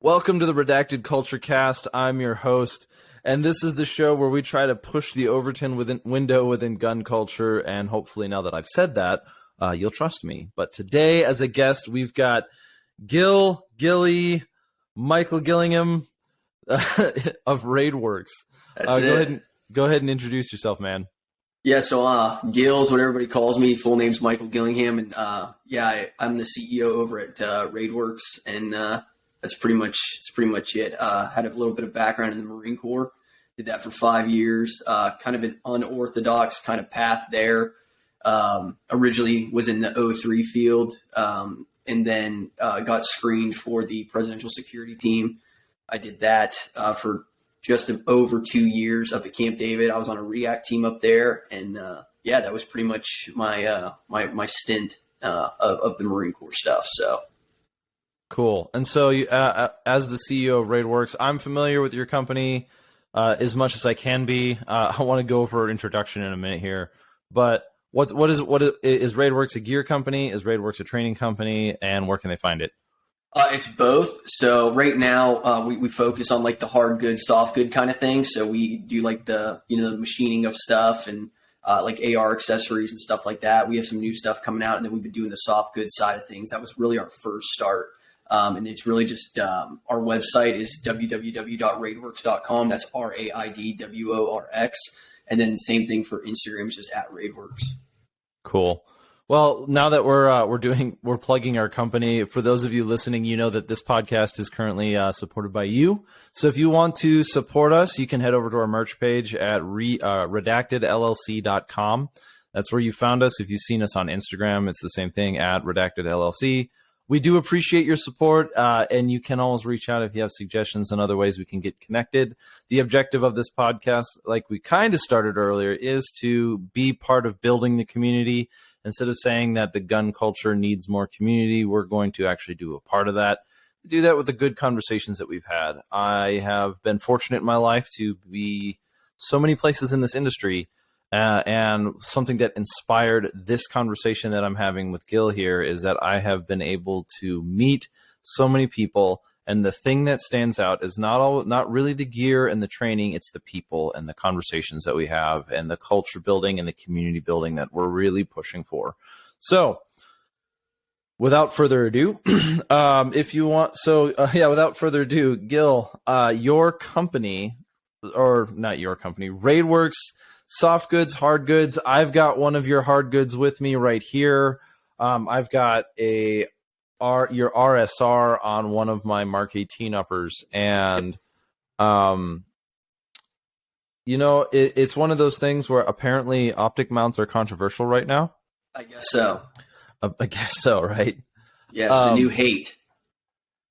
Welcome to the Redacted Culture Cast. I'm your host, and this is the show where we try to push the Overton window within gun culture, and hopefully now that I've said that, you'll trust me. But today, as a guest, we've got Gill, Michael Gillingham of Raidworx. Go ahead and introduce yourself, man. Yeah, so Gill's what everybody calls me. Full name's Michael Gillingham, and I'm the CEO over at Raidworx, and that's pretty much it. Had a little bit of background in the Marine Corps. Did that for 5 years. Kind of an unorthodox kind of path there. Originally was in the O3 field, and then got screened for the presidential security team. I did that for just over 2 years up at Camp David. I was on a REDACTED team up there, and that was pretty much my my stint of the Marine Corps stuff. So. Cool. And so, you, as the CEO of Raidworx, I'm familiar with your company as much as I can be. I want to go over an introduction in a minute here, but what is Raidworx a gear company? Is Raidworx a training company? And where can they find it? It's both. So right now we focus on like the hard good, soft good kind of thing. So we do like the machining of stuff and like AR accessories and stuff like that. We have some new stuff coming out, and then we've been doing the soft good side of things. That was really our first start. And it's really just our website is www.raidworx.com. That's RAIDWORX. And then same thing for Instagram, is just at Raidworx. Cool. Well, now that we're plugging our company, for those of you listening, you know that this podcast is currently supported by you. So if you want to support us, you can head over to our merch page at redactedllc.com. That's where you found us. If you've seen us on Instagram, it's the same thing at redactedllc. We do appreciate your support, and you can always reach out if you have suggestions on other ways we can get connected. The objective of this podcast, like we kind of started earlier, is to be part of building the community. Instead of saying that the gun culture needs more community, we're going to actually do a part of that. Do that with the good conversations that we've had. I have been fortunate in my life to be so many places in this industry. And something that inspired this conversation that I'm having with Gill here is that I have been able to meet so many people. And the thing that stands out is not really the gear and the training. It's the people and the conversations that we have and the culture building and the community building that we're really pushing for. So without further ado, without further ado, Gill, your company, or not your company, Raidworx, soft goods, hard goods. I've got one of your hard goods with me right here. I've got your RSR on one of my Mark 18 uppers, and it's one of those things where apparently optic mounts are controversial right now. I guess so. I guess so, right? Yeah, it's the new hate.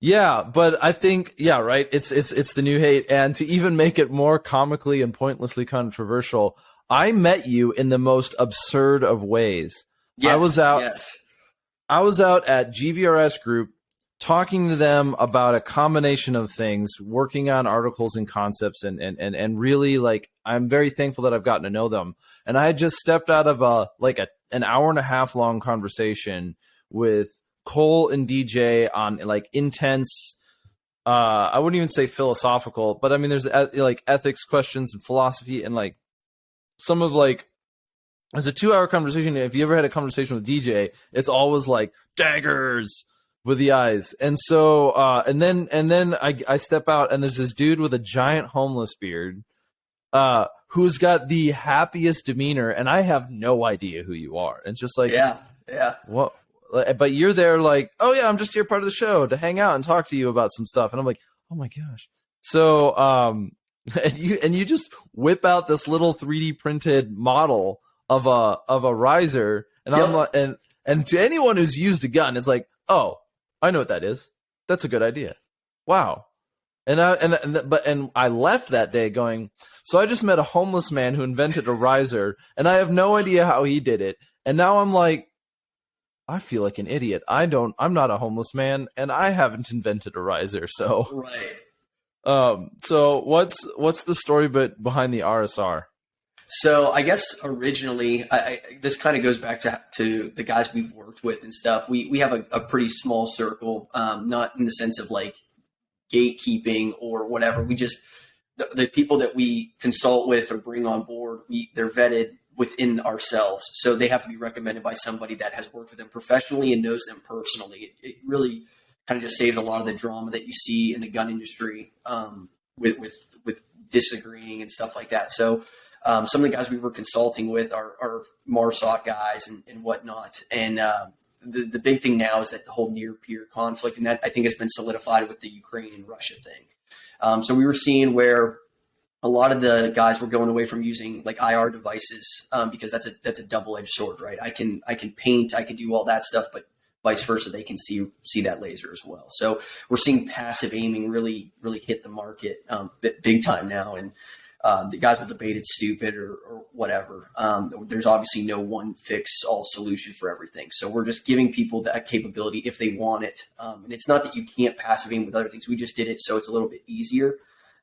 Yeah, but I think, yeah, right. It's the new hate. And to even make it more comically and pointlessly controversial, I met you in the most absurd of ways. Yes, I was out at GBRS Group talking to them about a combination of things, working on articles and concepts, and really, like, I'm very thankful that I've gotten to know them. And I had just stepped out of an hour and a half long conversation with Cole and DJ on like intense, I wouldn't even say philosophical, but I mean, there's like ethics questions and philosophy, and like some of like, it's a 2 hour conversation. If you ever had a conversation with DJ, it's always like daggers with the eyes. And so, and then I step out, and there's this dude with a giant homeless beard, who's got the happiest demeanor, and I have no idea who you are. It's just like, yeah. What? But you're there like, oh yeah, I'm just here part of the show to hang out and talk to you about some stuff. And I'm like, oh my gosh. So, and you just whip out this little 3D printed model of a riser. And yep. I'm like, and to anyone who's used a gun, it's like, oh, I know what that is. That's a good idea. Wow. And I left that day going, so I just met a homeless man who invented a riser, and I have no idea how he did it. And now I'm like, I feel like an idiot. I'm not a homeless man, and I haven't invented a riser. So, right. So what's the story behind the RSR? So I guess originally, this kind of goes back to the guys we've worked with and stuff. We have a pretty small circle, not in the sense of like gatekeeping or whatever. We just, the people that we consult with or bring on board, they're vetted within ourselves. So they have to be recommended by somebody that has worked with them professionally and knows them personally. It really kind of just saves a lot of the drama that you see in the gun industry with disagreeing and stuff like that. So some of the guys we were consulting with are MARSOC guys and whatnot. And the big thing now is that the whole near peer conflict, and that I think has been solidified with the Ukraine and Russia thing. So we were seeing where a lot of the guys were going away from using like IR devices because that's a double-edged sword, right? I can paint, I can do all that stuff, but vice versa, they can see that laser as well. So we're seeing passive aiming really hit the market big time now, and the guys will debate it's stupid or whatever. There's obviously no one fix all solution for everything. So we're just giving people that capability if they want it. And it's not that you can't passive aim with other things. We just did it so it's a little bit easier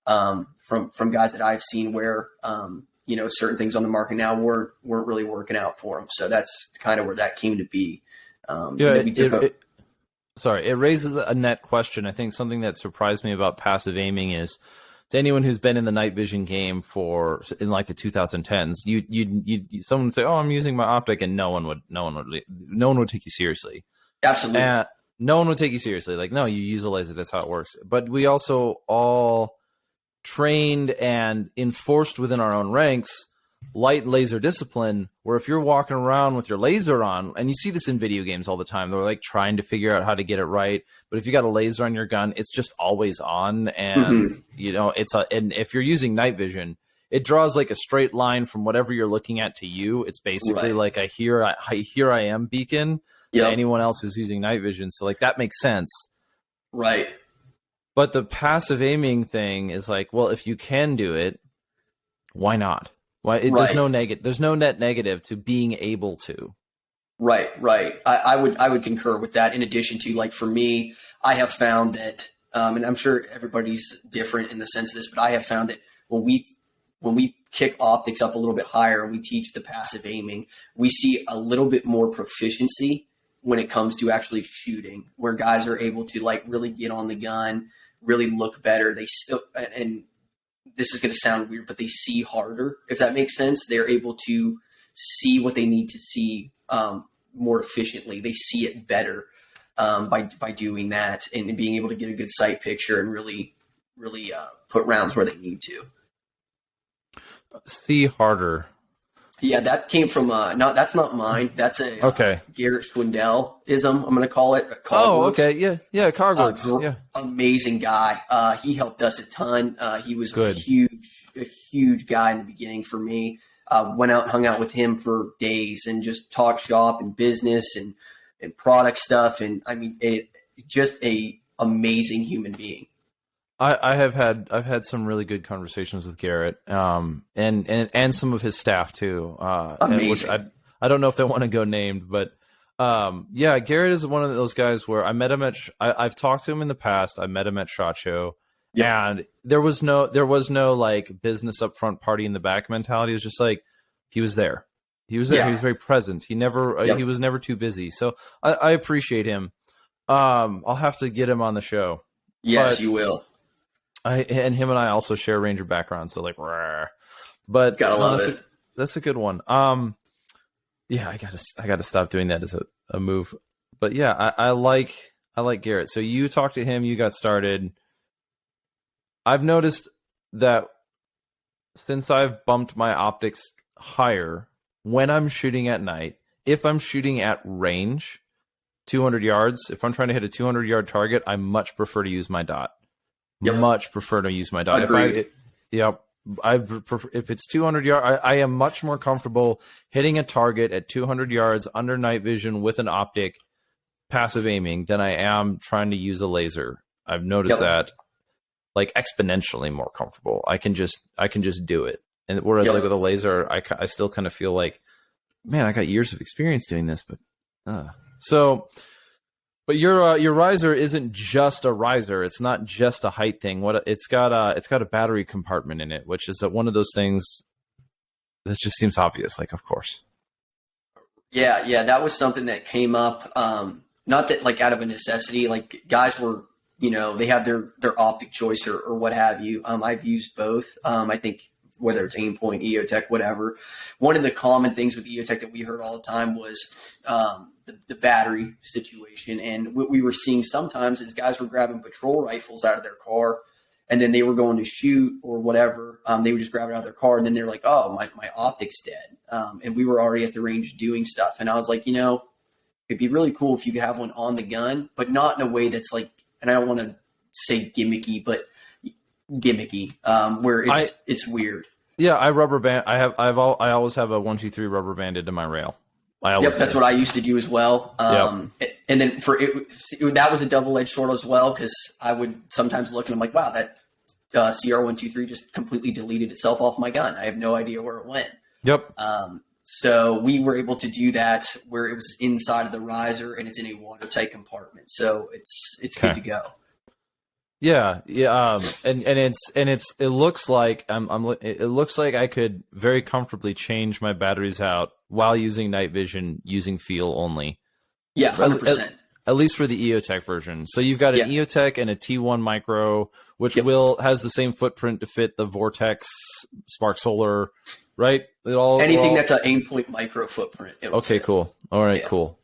from guys that I've seen where certain things on the market now weren't really working out for them. So that's kind of where that came to be. It raises a net question. I think something that surprised me about passive aiming is, to anyone who's been in the night vision game in like the 2010s, someone would say, "Oh, I'm using my optic," and no one would take you seriously. Absolutely, no one would take you seriously. Like, no, you use a laser. That's how it works. But we also all trained and enforced within our own ranks light laser discipline, where if you're walking around with your laser on, and you see this in video games all the time, they're like trying to figure out how to get it right. But if you got a laser on your gun, it's just always on. And, and if you're using night vision, it draws like a straight line from whatever you're looking at to you. It's basically like a here I am beacon to anyone else who's using night vision. So like that makes sense. Right. But the passive aiming thing is like, well, if you can do it, why not? Why? There's no net negative to being able to. Right. I would concur with that. In addition to, like, for me, I have found that, and I'm sure everybody's different in the sense of this, but I have found that when we kick optics up a little bit higher and we teach the passive aiming, we see a little bit more proficiency when it comes to actually shooting, where guys are able to like really get on the gun, really look better. They still, and this is going to sound weird, but they see harder, if that makes sense. They're able to see what they need to see more efficiently. They see it better by doing that and being able to get a good sight picture and really put rounds where they need to. See harder. Yeah, that came from that's not mine. That's a Garrett Schwindel-ism, I'm going to call it. Okay, yeah, Cogworks, amazing guy. He helped us a ton. He was a huge guy in the beginning for me. Went out and hung out with him for days and just talked shop and business and product stuff. And I mean, just a amazing human being. I've had some really good conversations with Garrett, and some of his staff too. Amazing. Which I don't know if they want to go named, but Garrett is one of those guys where I met him at. I've talked to him in the past. I met him at SHOT Show, and there was no like business up front, party in the back mentality. It was just like he was there. He was there. Yeah. He was very present. He was never too busy. So I appreciate him. I'll have to get him on the show. Yes, you will. And him and I also share Ranger background, so like, but gotta love it. That's a good one. I gotta stop doing that as a move. But yeah, I like Garrett. So you talked to him, you got started. I've noticed that since I've bumped my optics higher when I'm shooting at night, if I'm shooting at range, 200 yards, if I'm trying to hit a 200-yard target, I much prefer to use my dot. Much prefer to use my dot. Agreed. If it's 200 yards, I am much more comfortable hitting a target at 200 yards under night vision with an optic, passive aiming, than I am trying to use a laser. I've noticed that like exponentially more comfortable. I can just do it. And whereas like with a laser, I still kind of feel like, man, I got years of experience doing this, but But your riser isn't just a riser. It's not just a height thing. It's got a battery compartment in it, which is one of those things that just seems obvious. Like, of course. Yeah, that was something that came up. Not that like out of a necessity. Like guys were they have their optic choice or what have you. I've used both. I think whether it's Aimpoint, EOTech, whatever. One of the common things with EOTech that we heard all the time was the battery situation. And what we were seeing sometimes is guys were grabbing patrol rifles out of their car, and then they were going to shoot or whatever. They would just grab it out of their car, and then they're like, oh, my optic's dead. And we were already at the range doing stuff. And I was like, it'd be really cool if you could have one on the gun, but not in a way that's like, and I don't want to say gimmicky, but gimmicky, where it's weird. Yeah, I rubber band. I always have a 123 rubber banded to my rail. That's what I used to do as well. And then that was a double-edged sword as well, because I would sometimes look and I'm like, wow, that CR123 just completely deleted itself off my gun. I have no idea where it went. Yep. So we were able to do that where it was inside of the riser and it's in a watertight compartment. So it's good to go. Yeah. And it looks like it looks like I could very comfortably change my batteries out while using night vision, using feel only. Yeah, 100%. At least for the EOTech version. So you've got an EOTech and a T1 Micro, which has the same footprint to fit the Vortex, Spark Solar, right? Anything that's an Aimpoint Micro footprint. Okay, cool. All right, cool.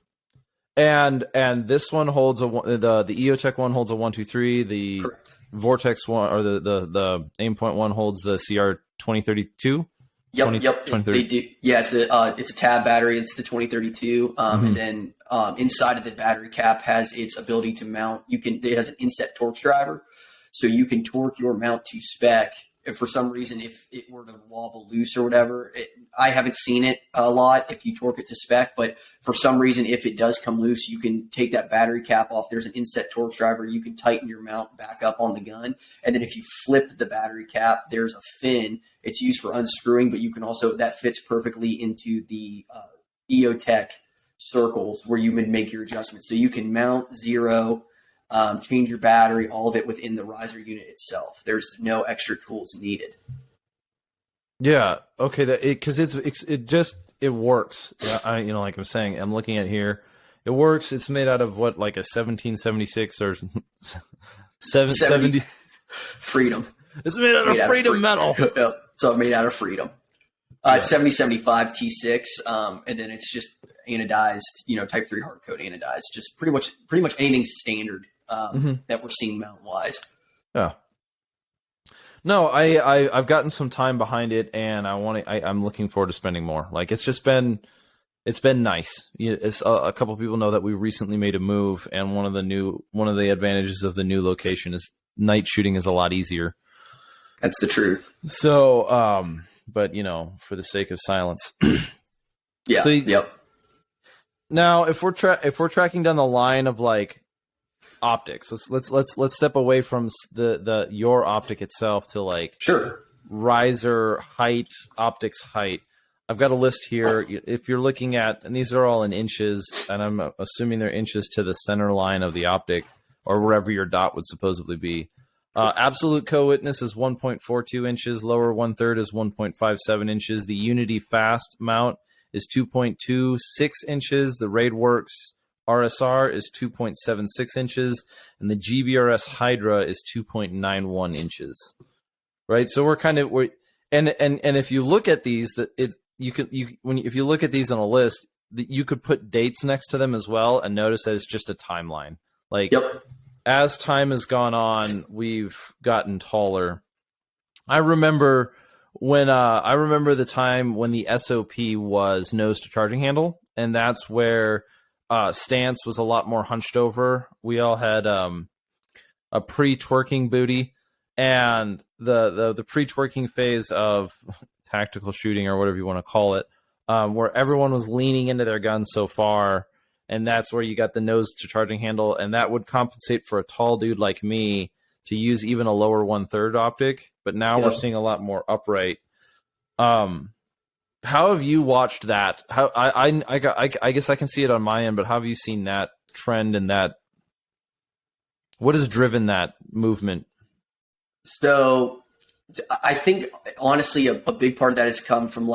And this one holds the EOTech one holds a 123. The Correct. Vortex one, or the Aimpoint one, holds the CR 2032. Yep. They do. Yeah, it's a tab battery. It's the 2032, and then inside of the battery cap has its ability to mount. It has an inset torque driver, so you can torque your mount to spec. If for some reason, if it were to wobble loose or whatever, I haven't seen it a lot if you torque it to spec, but for some reason, if it does come loose, you can take that battery cap off. There's an inset torque driver. You can tighten your mount back up on the gun. And then if you flip the battery cap, there's a fin. It's used for unscrewing, but you can also, that fits perfectly into the EOTech circles where you would make your adjustments. So you can mount, zero, change your battery, all of it within the riser unit itself. There's no extra tools needed. Yeah. Okay. Because it works. Like I'm saying, I'm looking at here. It works. It's made out of what, like a 1776 or 770 Freedom. It's made out of freedom metal. Yep. So made out of Freedom. It's 7075 T6, and then it's just anodized, Type 3 hard coat anodized. Just pretty much anything standard that we're seeing mount wise. Yeah. No, I've gotten some time behind it, and I'm looking forward to spending more. Like it's been nice. A couple of people know that we recently made a move, and one of the advantages of the new location is night shooting is a lot easier. That's the truth. So, but for the sake of silence. Yeah. Yep. Now, if we're tracking down the line of like optics, let's step away from your optic itself to like riser height, optics height. I've got a list here. If you're looking at, and these are all in inches, and I'm assuming they're inches to the center line of the optic or wherever your dot would supposedly be. Absolute co-witness is 1.42 inches. Lower 1/3 is 1.57 inches. The Unity Fast mount is 2.26 inches. The Raidworx RSR is 2.76 inches, and the GBRS Hydra is 2.91 inches. Right, so and if you look at these, if you look at these on a list, you could put dates next to them as well, and notice that it's just a timeline. Like, as time has gone on, we've gotten taller. I remember the time when the SOP was nose to charging handle, and that's where stance was a lot more hunched over. We all had a pre-twerking booty, and the pre-twerking phase of tactical shooting, or whatever you want to call it, where everyone was leaning into their guns so far, and that's where you got the nose to charging handle, and that would compensate for a tall dude like me to use even a lower 1/3 optic. But now we're seeing a lot more upright. How have you watched that? How I guess I can see it on my end, but how have you seen that trend and that? What has driven that movement? So I think honestly, a big part of that has come from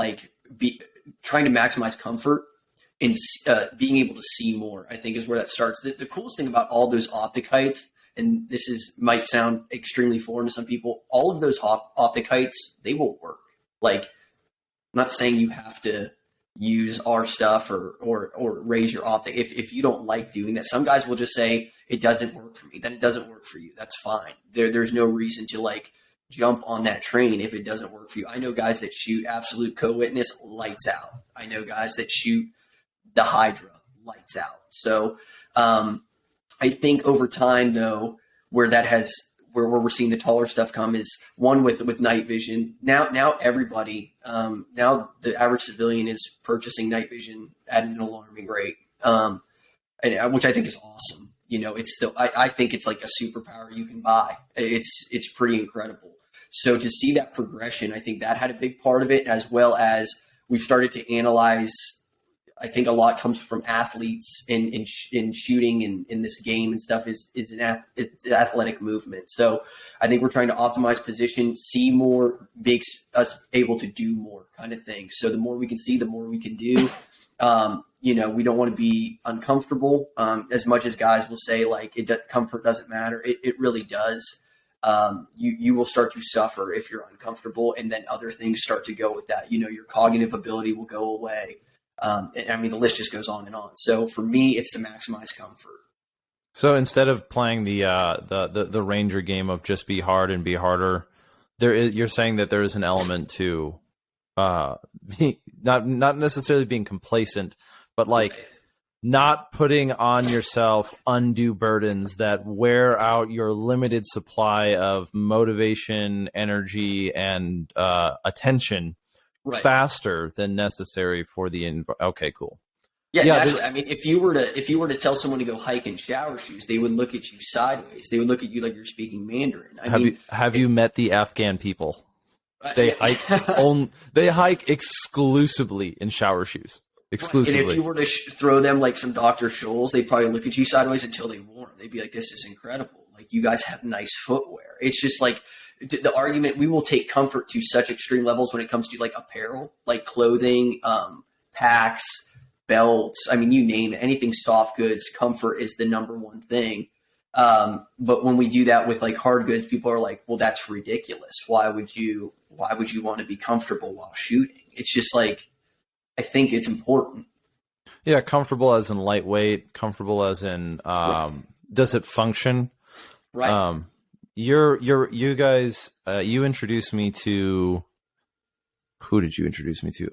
trying to maximize comfort and being able to see more. I think is where that starts. The coolest thing about all those optic heights and might sound extremely foreign to some people, all of those optic heights, they will work. Like, I'm not saying you have to use our stuff or raise your optic if you don't like doing that. Some guys will just say it doesn't work for me. Then it doesn't work for you. That's fine. There's no reason to like jump on that train if it doesn't work for you. I know guys that shoot absolute co-witness lights out. I know guys that shoot the Hydra lights out. So I think over time though, where we're seeing the taller stuff come is one with night vision. Now everybody, now the average civilian is purchasing night vision at an alarming rate, which I think is awesome. You know, it's still, I think it's like a superpower you can buy. It's pretty incredible. So to see that progression, I think that had a big part of it, as well as we've started to analyze. I think a lot comes from athletes in shooting and in this game and stuff it's athletic movement. So I think we're trying to optimize position, see more, makes us able to do more kind of thing. So the more we can see, the more we can do. You know, we don't want to be uncomfortable as much as guys will say like comfort doesn't matter. It really does. You will start to suffer if you're uncomfortable, and then other things start to go with that. You know, your cognitive ability will go away. I mean, the list just goes on and on. So for me, it's to maximize comfort. So instead of playing the Ranger game of just be hard and be harder, you're saying that there is an element to not necessarily being complacent, but like not putting on yourself undue burdens that wear out your limited supply of motivation, energy, and attention. Right. Faster than necessary for the okay, cool. Yeah, naturally. I mean, if you were to tell someone to go hike in shower shoes, they would look at you sideways. They would look at you like you're speaking Mandarin. Have you met the Afghan people? They hike exclusively in shower shoes. Exclusively. And if you were to throw them like some Dr. Scholl's, they'd probably look at you sideways until they wore them. They'd be like, "This is incredible. Like, you guys have nice footwear." It's just like the argument, we will take comfort to such extreme levels when it comes to like apparel, like clothing, packs, belts. I mean, you name it, anything soft goods, comfort is the number one thing. But when we do that with like hard goods, people are like, well, that's ridiculous. Why would you want to be comfortable while shooting? It's just like, I think it's important. Yeah. Comfortable as in lightweight, comfortable as in, right. Does it function? Right. You guys, you introduced me to, who did you introduce me to?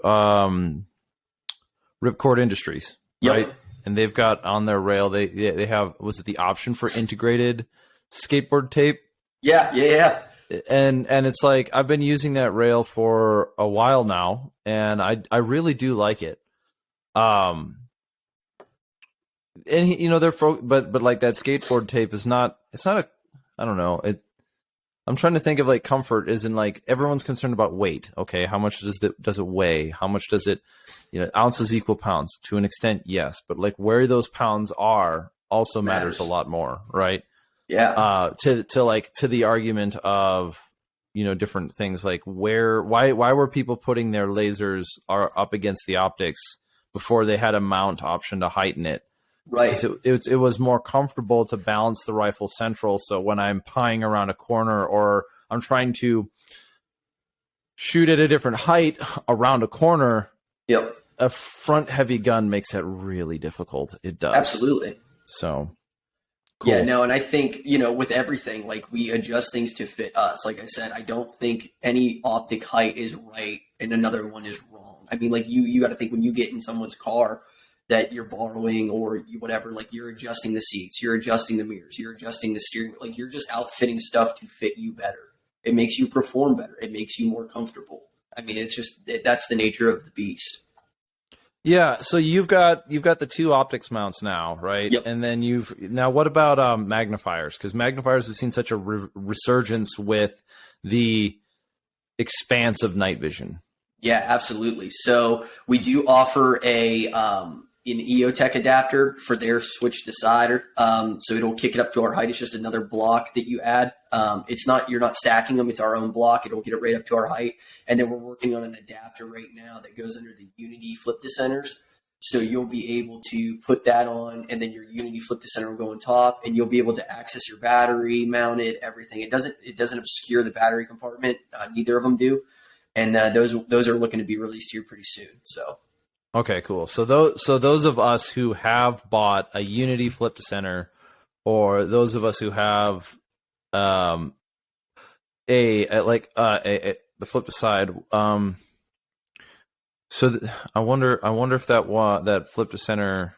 Ripcord Industries, right? Yep. And they've got on their rail, they have, was it the option for integrated skateboard tape? Yeah. And it's like, I've been using that rail for a while now, and I really do like it. And you know, but like that skateboard tape is not, it's not a, I don't know. I'm trying to think of like comfort is in like everyone's concerned about weight. Okay, how much does it weigh? How much does it, you know, ounces equal pounds to an extent, yes, but like where those pounds are also matters a lot more, right? Yeah. To the argument of, you know, different things like why were people putting their lasers up against the optics before they had a mount option to heighten it? Right. It was more comfortable to balance the rifle central. So when I'm pieing around a corner or I'm trying to shoot at a different height around a corner, yep, a front heavy gun makes that really difficult. It does. Absolutely. So cool. Yeah, no, and I think, you know, with everything, like we adjust things to fit us. Like I said, I don't think any optic height is right and another one is wrong. I mean, like you got to think when you get in someone's car that you're borrowing or whatever, like you're adjusting the seats, you're adjusting the mirrors, you're adjusting the steering wheel, like you're just outfitting stuff to fit you better. It makes you perform better. It makes you more comfortable. I mean, it's just, that's the nature of the beast. Yeah. So you've got the two optics mounts now, right? Yep. And then now what about magnifiers? Because magnifiers have seen such a resurgence with the expanse of night vision. Yeah, absolutely. So we do offer an EOTech adapter for their switch decider. So it'll kick it up to our height. It's just another block that you add. You're not stacking them. It's our own block. It'll get it right up to our height. And then we're working on an adapter right now that goes under the Unity flip descenders. So you'll be able to put that on, and then your Unity flip to center will go on top, and you'll be able to access your battery, mount it, everything. It doesn't obscure the battery compartment. Neither of them do, and those are looking to be released here pretty soon. So. Okay, cool. So those of us who have bought a Unity flip to center, or those of us who have the flip to side. I wonder if that flip to center.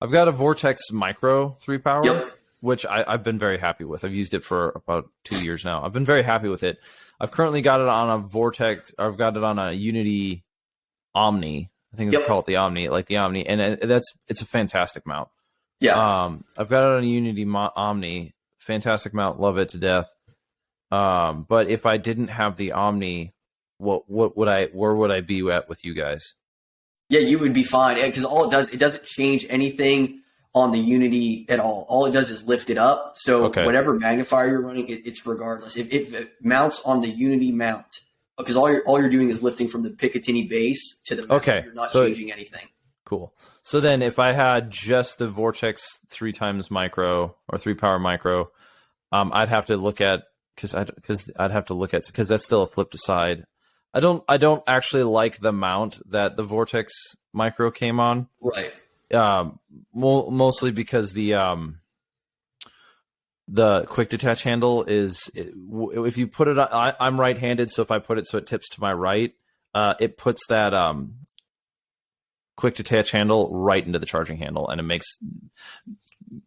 I've got a Vortex Micro 3 power, Yep. which I've been very happy with. I've used it for about 2 years now. I've been very happy with it. I've currently got it on a Vortex. I've got it on a Unity Omni. I think they call it the Omni, and it's a fantastic mount. Yeah. I've got it on a Unity Omni, fantastic mount, love it to death. But if I didn't have the Omni, where would I be at with you guys? Yeah, you would be fine, because all it doesn't change anything on the Unity at all. All it does is lift it up. So whatever magnifier you're running, it's regardless. If it mounts on the Unity mount, because all you're doing is lifting from the Picatinny base to the mount. You're not changing anything. Cool. So then if I had just the Vortex 3 times micro or 3 power micro, I'd have to look at because that's still a flip to side. I don't actually like the mount that the Vortex micro came on. Right. Mostly because the quick detach handle is, if you put it on, I'm right-handed, so if I put it so it tips to my right, it puts that quick detach handle right into the charging handle, and it makes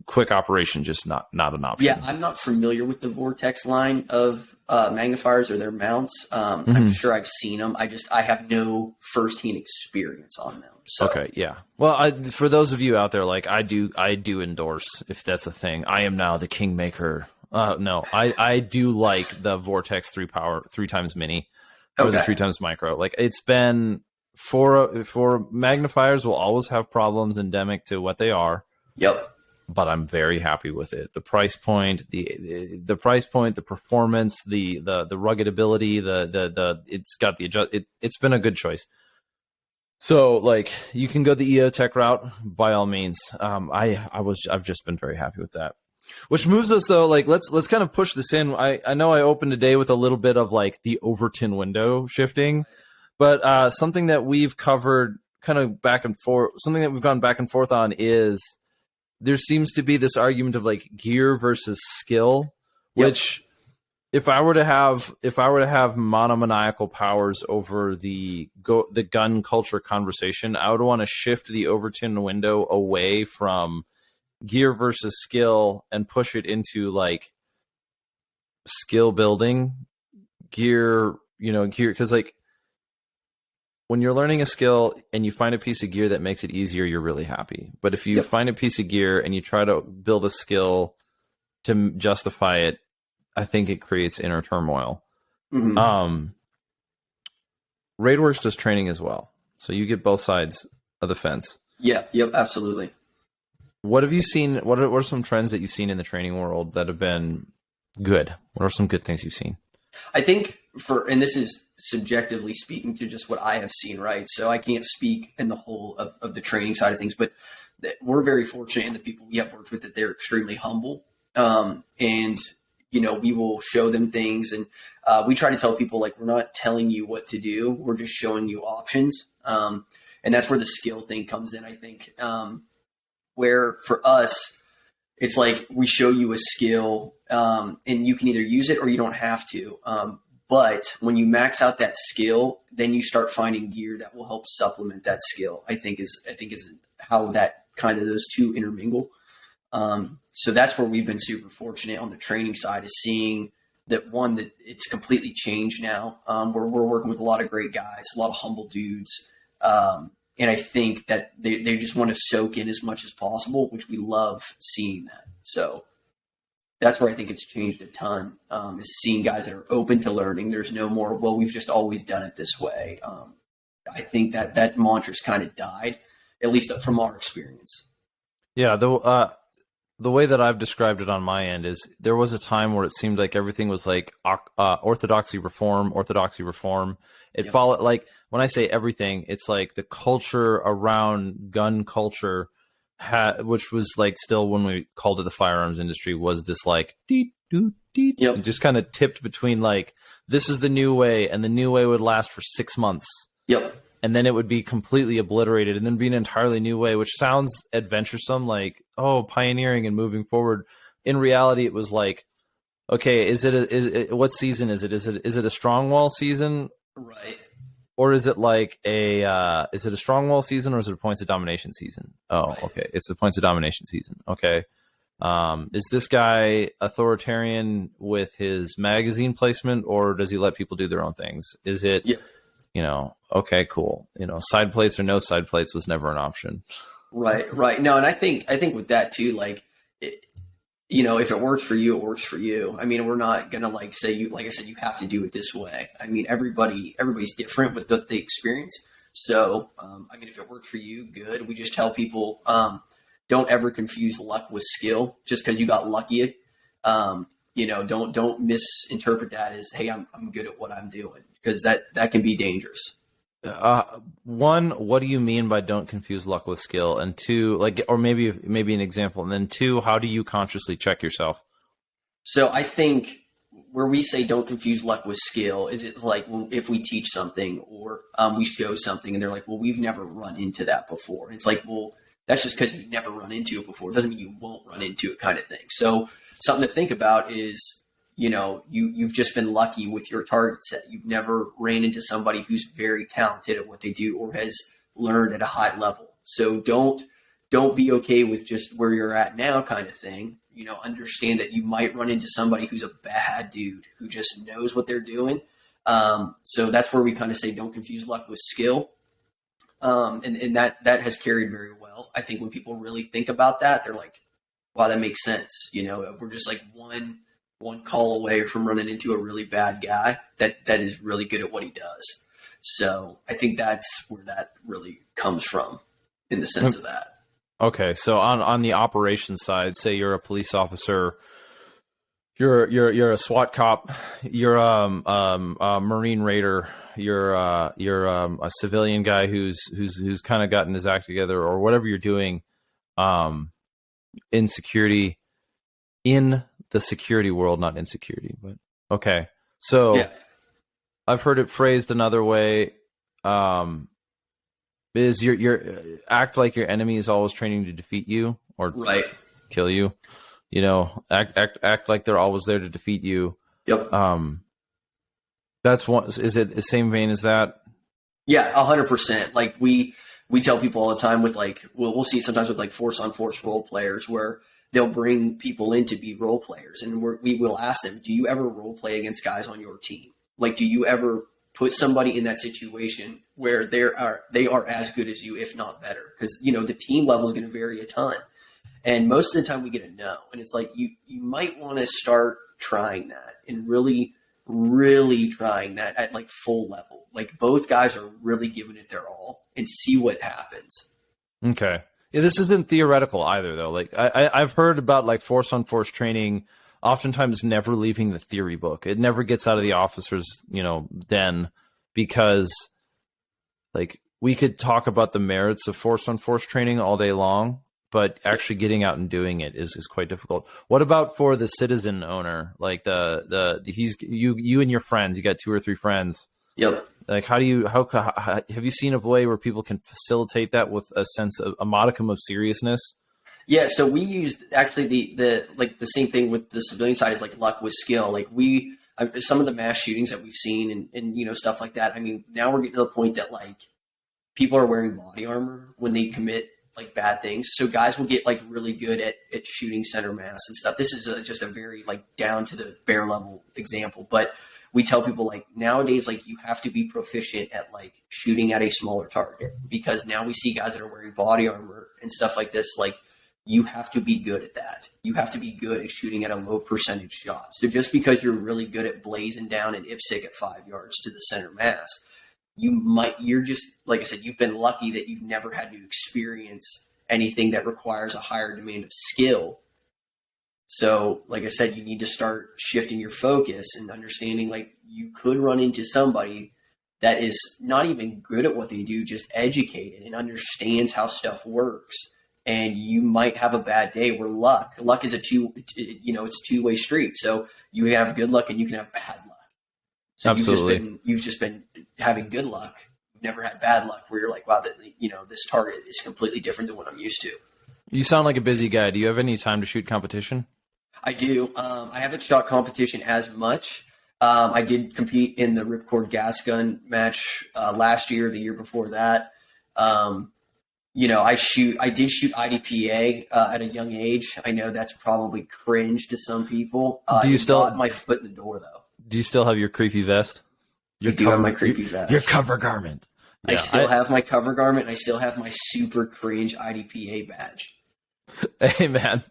quick operation just not an option. Yeah, I'm not familiar with the Vortex line of magnifiers or their mounts. I'm sure I've seen them. I have no firsthand experience on them. So. Okay, yeah. Well, for those of you out there, like I do endorse, if that's a thing. I am now the kingmaker. No, I do like the Vortex 3 power 3 times mini or the 3 times micro. Like, it's been for magnifiers will always have problems endemic to what they are. Yep. But I'm very happy with it. The price point, the price point, the performance, the rugged ability, it's got the adjust. It's been a good choice. So, like, you can go the EOTech route by all means. I've just been very happy with that. Which moves us, though, like, let's kind of push this in. I know I opened today with a little bit of like the Overton window shifting, but something that we've covered kind of back and forth, something that we've gone back and forth on is there seems to be this argument of like gear versus skill, which if I were to have monomaniacal powers over the gun culture conversation, I would want to shift the Overton window away from gear versus skill and push it into like skill building gear, because like when you're learning a skill and you find a piece of gear that makes it easier, you're really happy. But if you find a piece of gear and you try to build a skill to justify it, I think it creates inner turmoil. Raidworx does training as well, so you get both sides of the fence. Yeah, yep, absolutely. What have you seen? What are some trends that you've seen in the training world that have been good? What are some good things you've seen? I think and this is subjectively speaking to just what I have seen, right? So I can't speak in the whole of the training side of things, but we're very fortunate in the people we have worked with that they're extremely humble. And, we will show them things, and we try to tell people, like, we're not telling you what to do. We're just showing you options. And that's where the skill thing comes in, I think, where for us, it's like we show you a skill and you can either use it or you don't have to. But when you max out that skill, then you start finding gear that will help supplement that skill. I think is how that kind of those two intermingle. So that's where we've been super fortunate on the training side, is seeing that it's completely changed now. We're working with a lot of great guys, a lot of humble dudes. And I think that they just want to soak in as much as possible, which we love seeing that. So that's where I think it's changed a ton, is seeing guys that are open to learning. There's no more, well, we've just always done it this way. I think that mantra's kind of died, at least from our experience. Yeah, the way that I've described it on my end is there was a time where it seemed like everything was like orthodoxy reform. It Yep. followed, like when I say everything, it's like the culture around gun culture, which was like still when we called it the firearms industry, was this like deet, doot, deet. Yep. It just kind of tipped between like this is the new way, and the new way would last for 6 months. Yep. And then it would be completely obliterated and then be an entirely new way, which sounds adventuresome, like, oh, pioneering and moving forward. In reality, it was like, okay, what season is it? Is it a strong wall season? Right. Or is it like is it a strong wall season, or is it a points of domination season? Oh, Right. okay. It's a points of domination season. Okay. Is this guy authoritarian with his magazine placement, or does he let people do their own things? Is it, Yeah. Okay, cool. Side plates or no side plates was never an option. Right. Right. No, and I think with that too, like, if it works for you, it works for you. I mean, we're not gonna like say you, like I said, you have to do it this way. I mean, everybody's different with the experience. So, I mean, if it works for you, good. We just tell people, don't ever confuse luck with skill. Just because you got lucky, don't misinterpret that as, hey, I'm good at what I'm doing, because that can be dangerous. One, what do you mean by don't confuse luck with skill? And two, like, or maybe an example. And then two, how do you consciously check yourself? So I think where we say don't confuse luck with skill is, it's like, well, if we teach something or we show something and they're like, well, we've never run into that before. And it's like, well, that's just because you've never run into it before. It doesn't mean you won't run into it, kind of thing. So something to think about is, you've just been lucky with your target set. You've never ran into somebody who's very talented at what they do or has learned at a high level. So don't be okay with just where you're at now, kind of thing. Understand that you might run into somebody who's a bad dude who just knows what they're doing. So that's where we kind of say don't confuse luck with skill. And that has carried very well. I think when people really think about that, they're like, wow, that makes sense. We're just like one call away from running into a really bad guy that is really good at what he does. So I think that's where that really comes from, in the sense of that. Okay, so on the operations side, say you're a police officer, you're a SWAT cop, you're a Marine Raider, you're a civilian guy who's kind of gotten his act together, or whatever you're doing, in security, in the security world, not insecurity, but okay. So yeah. I've heard it phrased another way. Is your act like your enemy is always training to defeat you or right. kill you. Act like they're always there to defeat you. Yep. That's one. Is it the same vein as that? Yeah, 100%. Like we tell people all the time with like, we'll see sometimes with like force on force role players where they'll bring people in to be role players, and we will ask them, do you ever role play against guys on your team? Like, do you ever put somebody in that situation where they are as good as you, if not better? Because, the team level is going to vary a ton. And most of the time we get a no. And it's like, you might want to start trying that, and really, really trying that at like full level. Like both guys are really giving it their all, and see what happens. Okay. Yeah, this isn't theoretical either, though. Like I've heard about like force on force training, oftentimes never leaving the theory book. It never gets out of the officer's, den, because like we could talk about the merits of force on force training all day long, but actually getting out and doing it is quite difficult. What about for the citizen owner? Like you and your friends, you got 2 or 3 friends. Yep. Like, how have you seen a way where people can facilitate that with a sense of a modicum of seriousness? Yeah. So we used actually the same thing with the civilian side is like luck with skill. Like some of the mass shootings that we've seen and stuff like that. I mean, now we're getting to the point that like people are wearing body armor when they commit like bad things. So guys will get like really good at shooting center mass and stuff. This is just a very like down to the bare level example, but we tell people like nowadays, like you have to be proficient at like shooting at a smaller target, because now we see guys that are wearing body armor and stuff like this. Like you have to be good at that. You have to be good at shooting at a low percentage shot. So just because you're really good at blazing down an IPSC at 5 yards to the center mass, you're just, like I said, you've been lucky that you've never had to experience anything that requires a higher demand of skill So, like I said, you need to start shifting your focus and understanding like you could run into somebody that is not even good at what they do, just educated and understands how stuff works. And you might have a bad day where luck is it's a two-way street. So you have good luck and you can have bad luck. So Absolutely. you've just been having good luck. You've never had bad luck where you're like, wow, this target is completely different than what I'm used to. You sound like a busy guy. Do you have any time to shoot competition? I do. I haven't shot competition as much. I did compete in the ripcord gas gun match last year, the year before that. I did shoot IDPA at a young age. I know that's probably cringe to some people. Do you still got my foot in the door though? Do you still have your creepy vest? I do have my creepy vest. Your cover garment. I still have my cover garment. And I still have my super cringe IDPA badge. Hey man,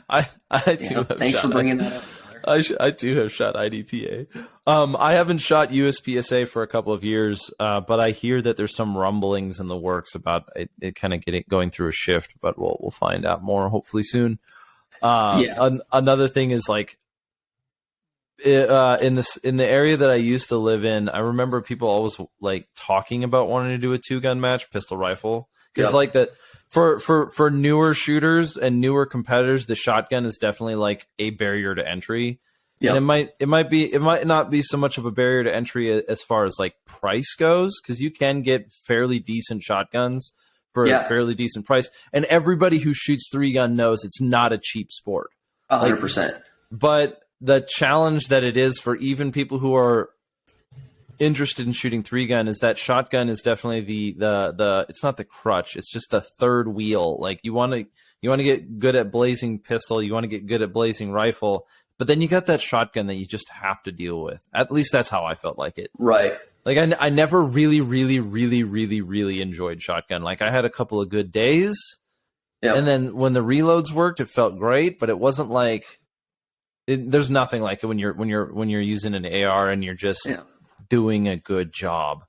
I too have thanks shot for bringing that up, brother. I too have shot IDPA. I haven't shot USPSA for a couple of years, but I hear that there's some rumblings in the works about it kind of going through a shift. But we'll find out more hopefully soon. Another thing is like in the area that I used to live in, I remember people always like talking about wanting to do a 2-gun match, pistol rifle, because like that. For newer shooters and newer competitors, the shotgun is definitely like a barrier to entry. Yeah, it might not be so much of a barrier to entry as far as like price goes, because you can get fairly decent shotguns for a fairly decent price, and everybody who shoots 3-gun knows it's not a cheap sport. 100%. But the challenge that it is for even people who are interested in shooting 3-gun is that shotgun is definitely the it's not the crutch, it's just the third wheel. Like you want to get good at blazing pistol, you want to get good at blazing rifle, but then you got that shotgun that you just have to deal with. At least that's how I felt like it. Right. Like I never really enjoyed shotgun. Like I had a couple of good days, and then when the reloads worked, it felt great, but it wasn't like there's nothing like it when you're using an AR and you're just doing a good job,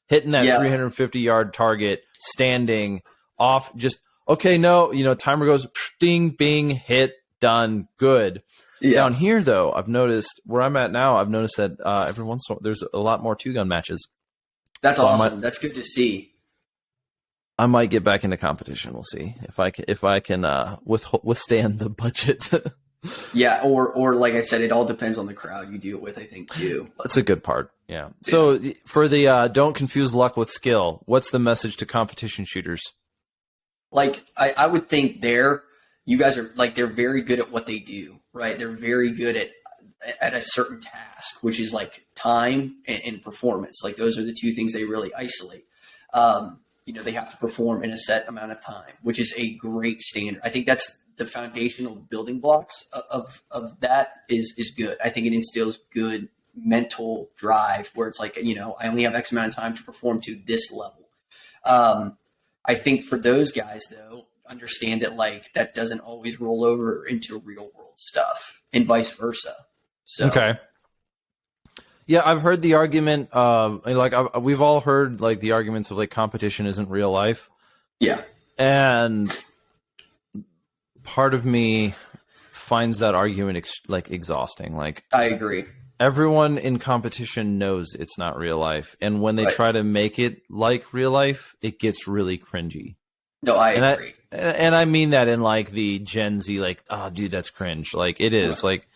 hitting that 350-yard target, standing off, just okay. No, timer goes ding, bing, hit, done, good. Down here, though, I've noticed where I'm at now. I've noticed that every once in a while there's a lot more 2-gun matches. That's awesome. That's good to see. I might get back into competition. We'll see if I can withstand the budget. Yeah, or like I said, it all depends on the crowd you deal with, I think, too. That's a good part, yeah. So for the don't confuse luck with skill, what's the message to competition shooters? Like, I would think you guys are, like, they're very good at what they do, right? They're very good at a certain task, which is, like, time and performance. Like, those are the two things they really isolate. They have to perform in a set amount of time, which is a great standard. I think that's the foundational building blocks of that is good. I think it instills good mental drive where it's like, I only have X amount of time to perform to this level. I think for those guys though, understand that like that doesn't always roll over into real world stuff and vice versa. So, okay. Yeah, I've heard the argument we've all heard like the arguments of like competition isn't real life. Yeah. And part of me finds that argument exhausting. Like, I agree. Everyone in competition knows it's not real life, and when they try to make it like real life, it gets really cringy. No, I agree. And I mean that in like the Gen Z, like, oh, dude, that's cringe. Like it is like,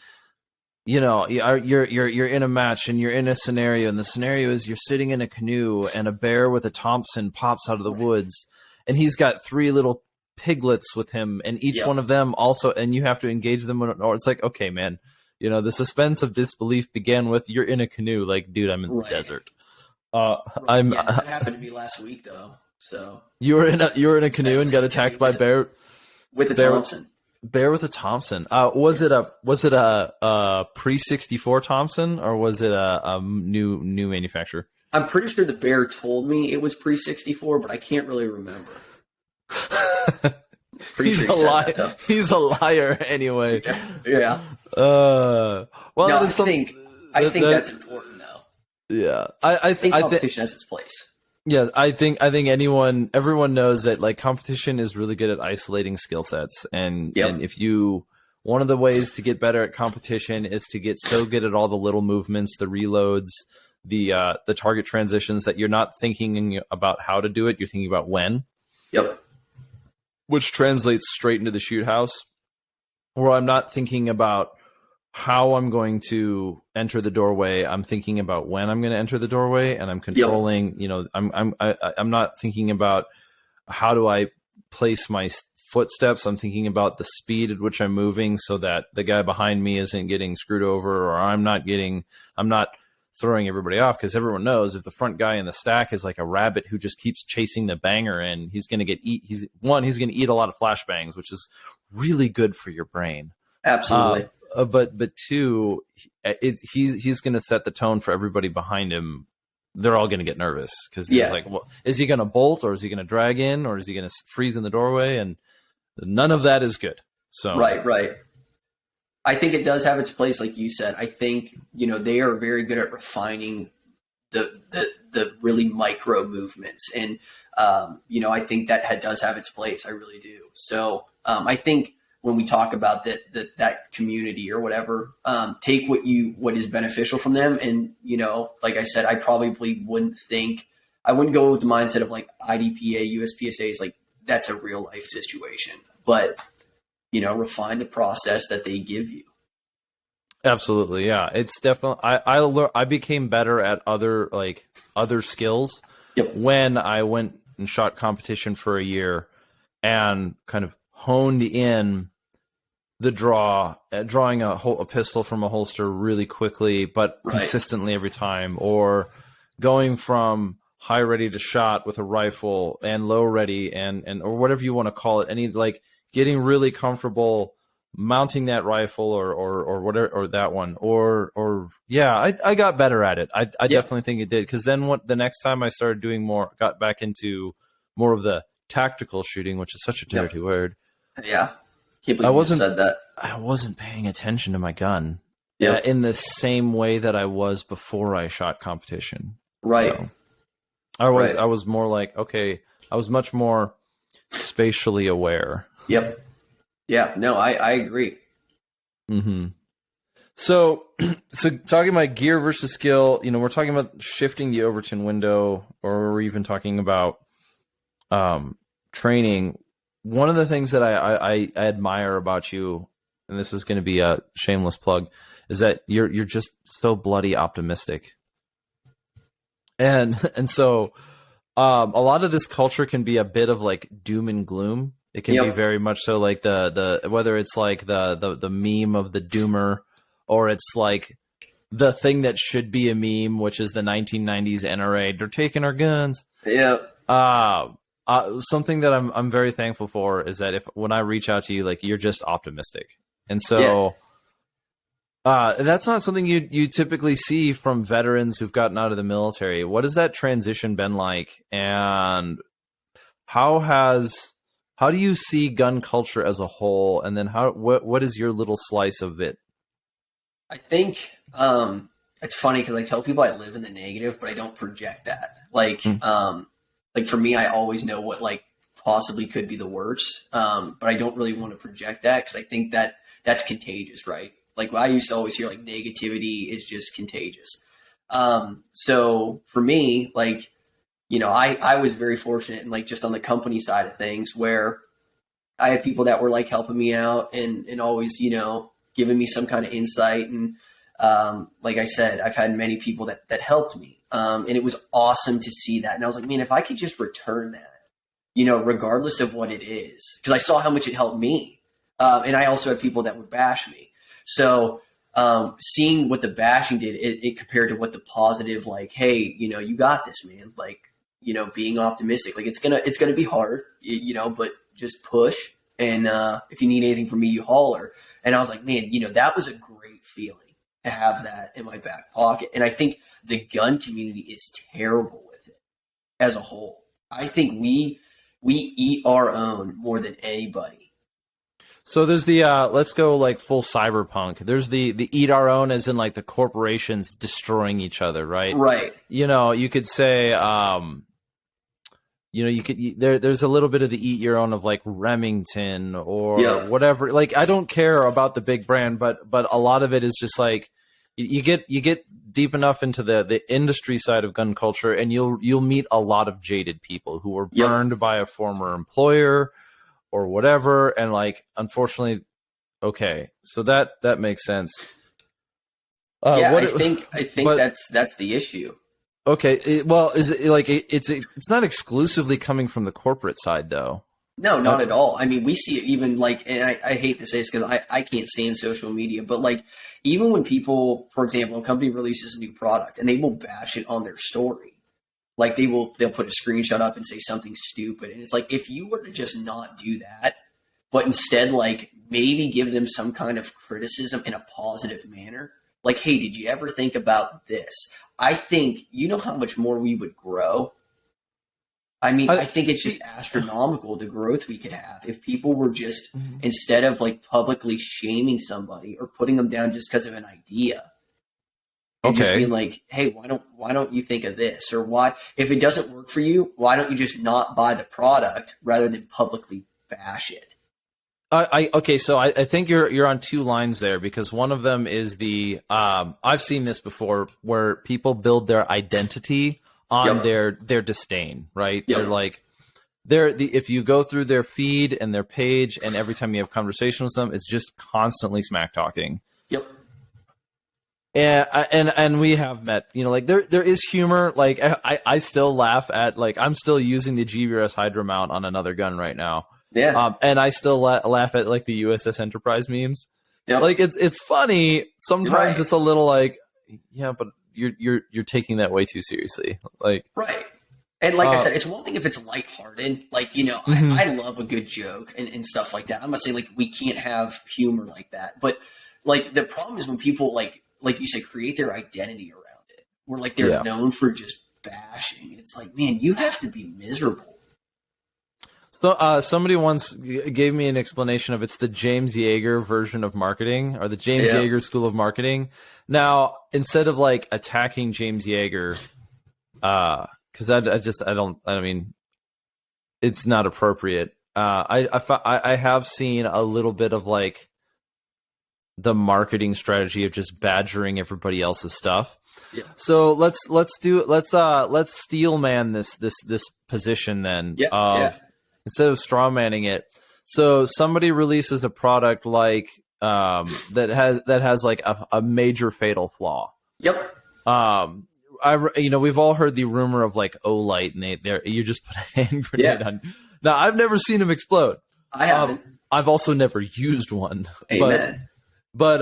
you're in a match and you're in a scenario, and the scenario is you're sitting in a canoe and a bear with a Thompson pops out of the woods, and he's got 3 little piglets with him, and each one of them also, and you have to engage them, or it's like, okay, man, the suspense of disbelief began with you're in a canoe. Like, dude, I'm in the desert. That happened to me last week though. So you were in a canoe and got attacked by bear with a Thompson. Bear with a Thompson. Was it a pre-64 Thompson, or was it a new manufacturer? I'm pretty sure the bear told me it was pre-64, but I can't really remember. He's a liar. He's a liar anyway. Yeah. Well, no, I think that's important though. Yeah, I think competition has its place. Yeah, I think everyone knows that like competition is really good at isolating skill sets, and if you one of the ways to get better at competition is to get so good at all the little movements, the reloads, the target transitions, that you're not thinking about how to do it. You're thinking about when. Yep. Which translates straight into the shoot house, where I'm not thinking about how I'm going to enter the doorway. I'm thinking about when I'm going to enter the doorway, and I'm controlling, I'm not thinking about how do I place my footsteps. I'm thinking about the speed at which I'm moving so that the guy behind me isn't getting screwed over, or I'm not throwing everybody off, because everyone knows if the front guy in the stack is like a rabbit who just keeps chasing the banger in, he's going to he's going to eat a lot of flashbangs, which is really good for your brain. Absolutely. But two, he's going to set the tone for everybody behind him. They're all going to get nervous because it's like, well, is he going to bolt, or is he going to drag in, or is he going to freeze in the doorway? And none of that is good. So right. I think it does have its place, like you said. I think they are very good at refining the really micro movements, and I think that does have its place. I really do. So I think when we talk about that community or whatever, take what is beneficial from them. And, like I said, I probably wouldn't go with the mindset of like IDPA, USPSA is like, that's a real life situation, but, refine the process that they give you. Absolutely. Yeah. It's definitely, I became better at other skills when I went and shot competition for a year and kind of honed in the drawing a pistol from a holster really quickly, but consistently every time, or going from high ready to shot with a rifle and low ready and or whatever you want to call it. Getting really comfortable mounting that rifle or whatever, or that one, I got better at it. I definitely think it did. Cause then the next time I started doing got back into more of the tactical shooting, which is such a dirty word. Yeah. Can't believe you said that. I wasn't paying attention to my gun in the same way that I was before I shot competition. Right. So I was more like, okay, I was much more spatially aware. Yep. Yeah, no, I agree. Mm-hmm. So talking about gear versus skill, we're talking about shifting the Overton window, or we're even talking about training. One of the things that I admire about you, and this is going to be a shameless plug, is that you're just so bloody optimistic. And so a lot of this culture can be a bit of like doom and gloom. It can be very much so like the whether it's like the meme of the doomer, or it's like the thing that should be a meme, which is the 1990s NRA. They're taking our guns. Yeah. Something that I'm very thankful for is that when I reach out to you, like, you're just optimistic. And so that's not something you typically see from veterans who've gotten out of the military. What has that transition been like? And how do you see gun culture as a whole? And then what is your little slice of it? I think it's funny because I tell people I live in the negative, but I don't project that. Like for me, I always know what like possibly could be the worst, but I don't really want to project that because I think that's contagious, right? Like I used to always hear like negativity is just contagious. So for me, like, I was very fortunate and like just on the company side of things where I had people that were like helping me out and always, giving me some kind of insight. And like I said, I've had many people that helped me. And it was awesome to see that. And I was like, man, if I could just return that, regardless of what it is, because I saw how much it helped me. And I also had people that would bash me. So seeing what the bashing did, it compared to what the positive, like, hey, you got this, man. Like, being optimistic, like it's gonna be hard, but just push. And if you need anything from me, you holler. And I was like, man, that was a great feeling to have that in my back pocket. And I think the gun community is terrible with it as a whole. I think we eat our own more than anybody. So there's the let's go like full cyberpunk. There's the eat our own, as in like the corporations destroying each other, right? Right. You could say there's a little bit of the eat your own of like Remington or Yeah. whatever. Like, I don't care about the big brand, but a lot of it is just like, you get deep enough into the industry side of gun culture, and you'll meet a lot of jaded people who were burned by a former employer or whatever. And like, unfortunately, okay, so that makes sense. I think that's the issue. Okay, well, is it like it's not exclusively coming from the corporate side, though? No, not at all. I mean, we see it even like, and I hate to say this because I can't stand social media, but like, even when people, for example, a company releases a new product and they will bash it on their story, like they'll put a screenshot up and say something stupid, and it's like, if you were to just not do that, but instead like maybe give them some kind of criticism in a positive manner, like, hey, did you ever think about this? I think, you know how much more we would grow. I mean, I think it's just astronomical, the growth we could have if people were just, instead of like publicly shaming somebody or putting them down just because of an idea, and just being like, hey, why don't you think of this? Or why, if it doesn't work for you, why don't you just not buy the product rather than publicly bash it? Okay, so I think you're on two lines there, because one of them is the I've seen this before where people build their identity on their disdain, right? They're like, if you go through their feed and their page, and every time you have conversation with them, it's just constantly smack talking. Yep. And we have met, like there is humor. Like I still laugh at, like, I'm still using the GBRS Hydra mount on another gun right now. Yeah. And I still laugh at like the USS Enterprise memes. Yep. Like it's funny. Sometimes it's a little like, yeah, but you're taking that way too seriously. Like, right. And like I said, it's one thing if it's lighthearted, like, I love a good joke and stuff like that. I'm not saying like we can't have humor like that, but like the problem is when people like you said, create their identity around it, where like they're known for just bashing. And it's like, man, you have to be miserable. So somebody once gave me an explanation of, it's the James Yeager version of marketing, or the James Yeager School of Marketing. Now, instead of like attacking James Yeager, because I mean, it's not appropriate. I have seen a little bit of like the marketing strategy of just badgering everybody else's stuff. Yeah. So let's steelman this position then. Instead of straw manning it. So somebody releases a product like that has like a major fatal flaw. Yep. We've all heard the rumor of like Olight, and you just put a hand grenade on. Now, I've never seen them explode. I haven't. I've also never used one. Amen. But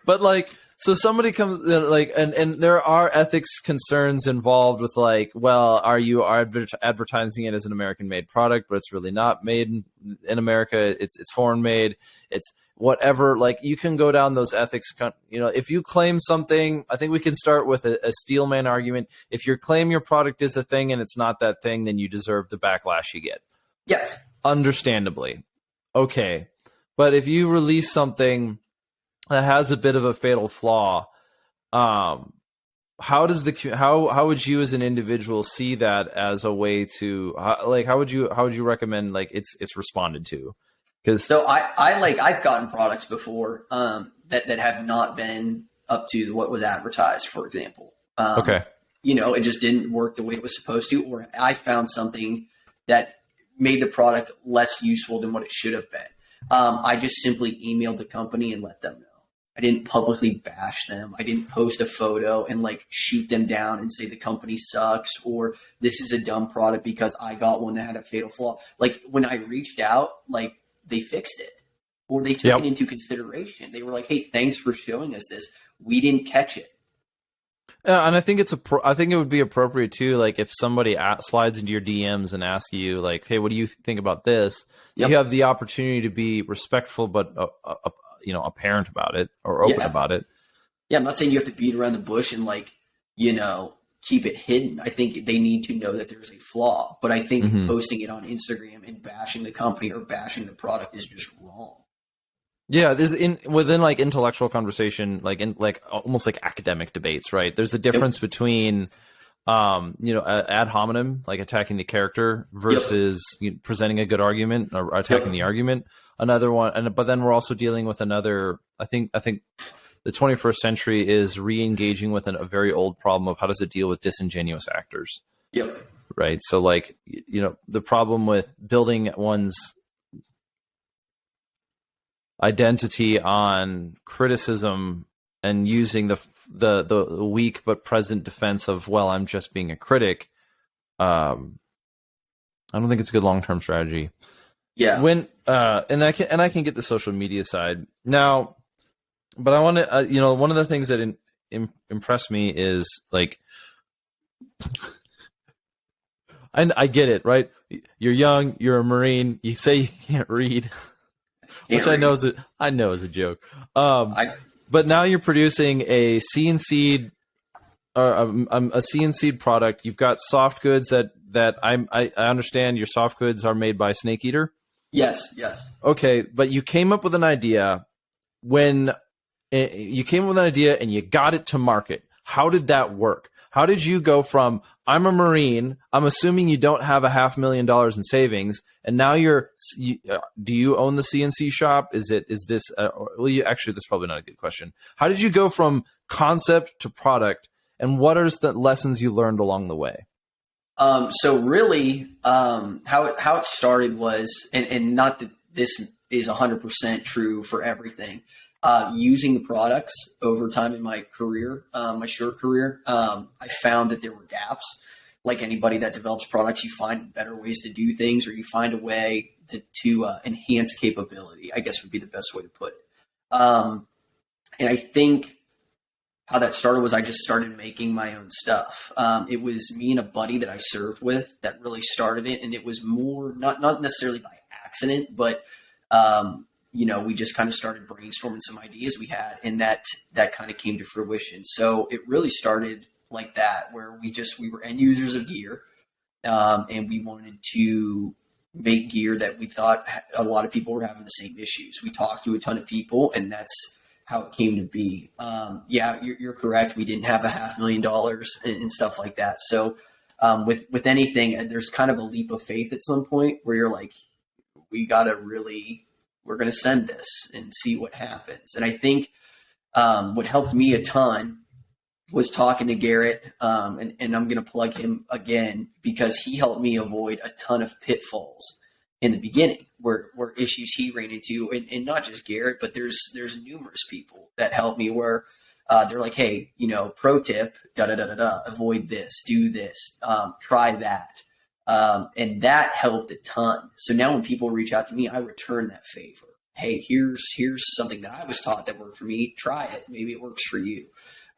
like, so somebody comes like, and there are ethics concerns involved with like, well, are you advertising it as an American-made product, but it's really not made in America. It's foreign made. It's whatever. Like, you can go down those ethics. If you claim something, I think we can start with a steelman argument. If you claim your product is a thing and it's not that thing, then you deserve the backlash you get. Yes. Understandably. Okay. But if you release something that has a bit of a fatal flaw, how would you as an individual see that as a way to how would you recommend like it's responded to? Because I've gotten products before that have not been up to what was advertised, for example. It just didn't work the way it was supposed to, or I found something that made the product less useful than what it should have been. I just simply emailed the company and let them know. I didn't publicly bash them. I didn't post a photo and like shoot them down and say the company sucks or this is a dumb product because I got one that had a fatal flaw. Like, when I reached out, like, they fixed it, or they took it into consideration. They were like, hey, thanks for showing us this. We didn't catch it. And I think I think it would be appropriate too. Like, if somebody slides into your DMs and asks you like, hey, what do you think about this? You have the opportunity to be respectful, but apparent about it, or open about it. Yeah, I'm not saying you have to beat around the bush and like, keep it hidden. I think they need to know that there's a flaw, but I think posting it on Instagram and bashing the company or bashing the product is just wrong. Yeah, there's within like intellectual conversation, like in like almost like academic debates, right? There's a difference between ad hominem, like attacking the character versus presenting a good argument or attacking the argument. Another one, but then we're also dealing with another. I think the 21st century is re-engaging with a very old problem of how does it deal with disingenuous actors. Yep. Right. So like, the problem with building one's identity on criticism and using the weak but present defense of, well, I'm just being a critic. I don't think it's a good long-term strategy. Yeah. When and I can get the social media side now, but I want to one of the things that impressed me is like, I get it, right? You're young, you're a Marine, you say you can't read, which I know is a joke. But now you're producing a CNC product. You've got soft goods that I understand your soft goods are made by Snake Eater. Yes. Okay, but you came up with an idea and you got it to market. How did that work? How did you go from, I'm a Marine, I'm assuming you don't have $500,000 in savings, and now do you own the CNC shop? Actually, that's probably not a good question. How did you go from concept to product, and what are the lessons you learned along the way? So really, how it started was, and not that this is 100% true for everything, using the products over time in my career, my short career, I found that there were gaps. Like anybody that develops products, you find better ways to do things, or you find a way to enhance capability, I guess would be the best way to put it. And I think how that started was I just started making my own stuff. It was me and a buddy that I served with that really started it. And it was more, not necessarily by accident, but, we just kind of started brainstorming some ideas we had, and that kind of came to fruition. So it really started like that, where we were end users of gear, and we wanted to make gear that we thought a lot of people were having the same issues. We talked to a ton of people, and that's how it came to be. You're correct. We didn't have $500,000 and stuff like that. So with anything, there's kind of a leap of faith at some point where you're like, we're going to send this and see what happens. And I think what helped me a ton was talking to Garrett, and I'm going to plug him again because he helped me avoid a ton of pitfalls in the beginning where issues he ran into, and not just Garrett, but there's numerous people that helped me where they're like, hey, pro tip, avoid this, do this, try that. And that helped a ton. So now when people reach out to me, I return that favor. Hey, here's something that I was taught that worked for me. Try it. Maybe it works for you.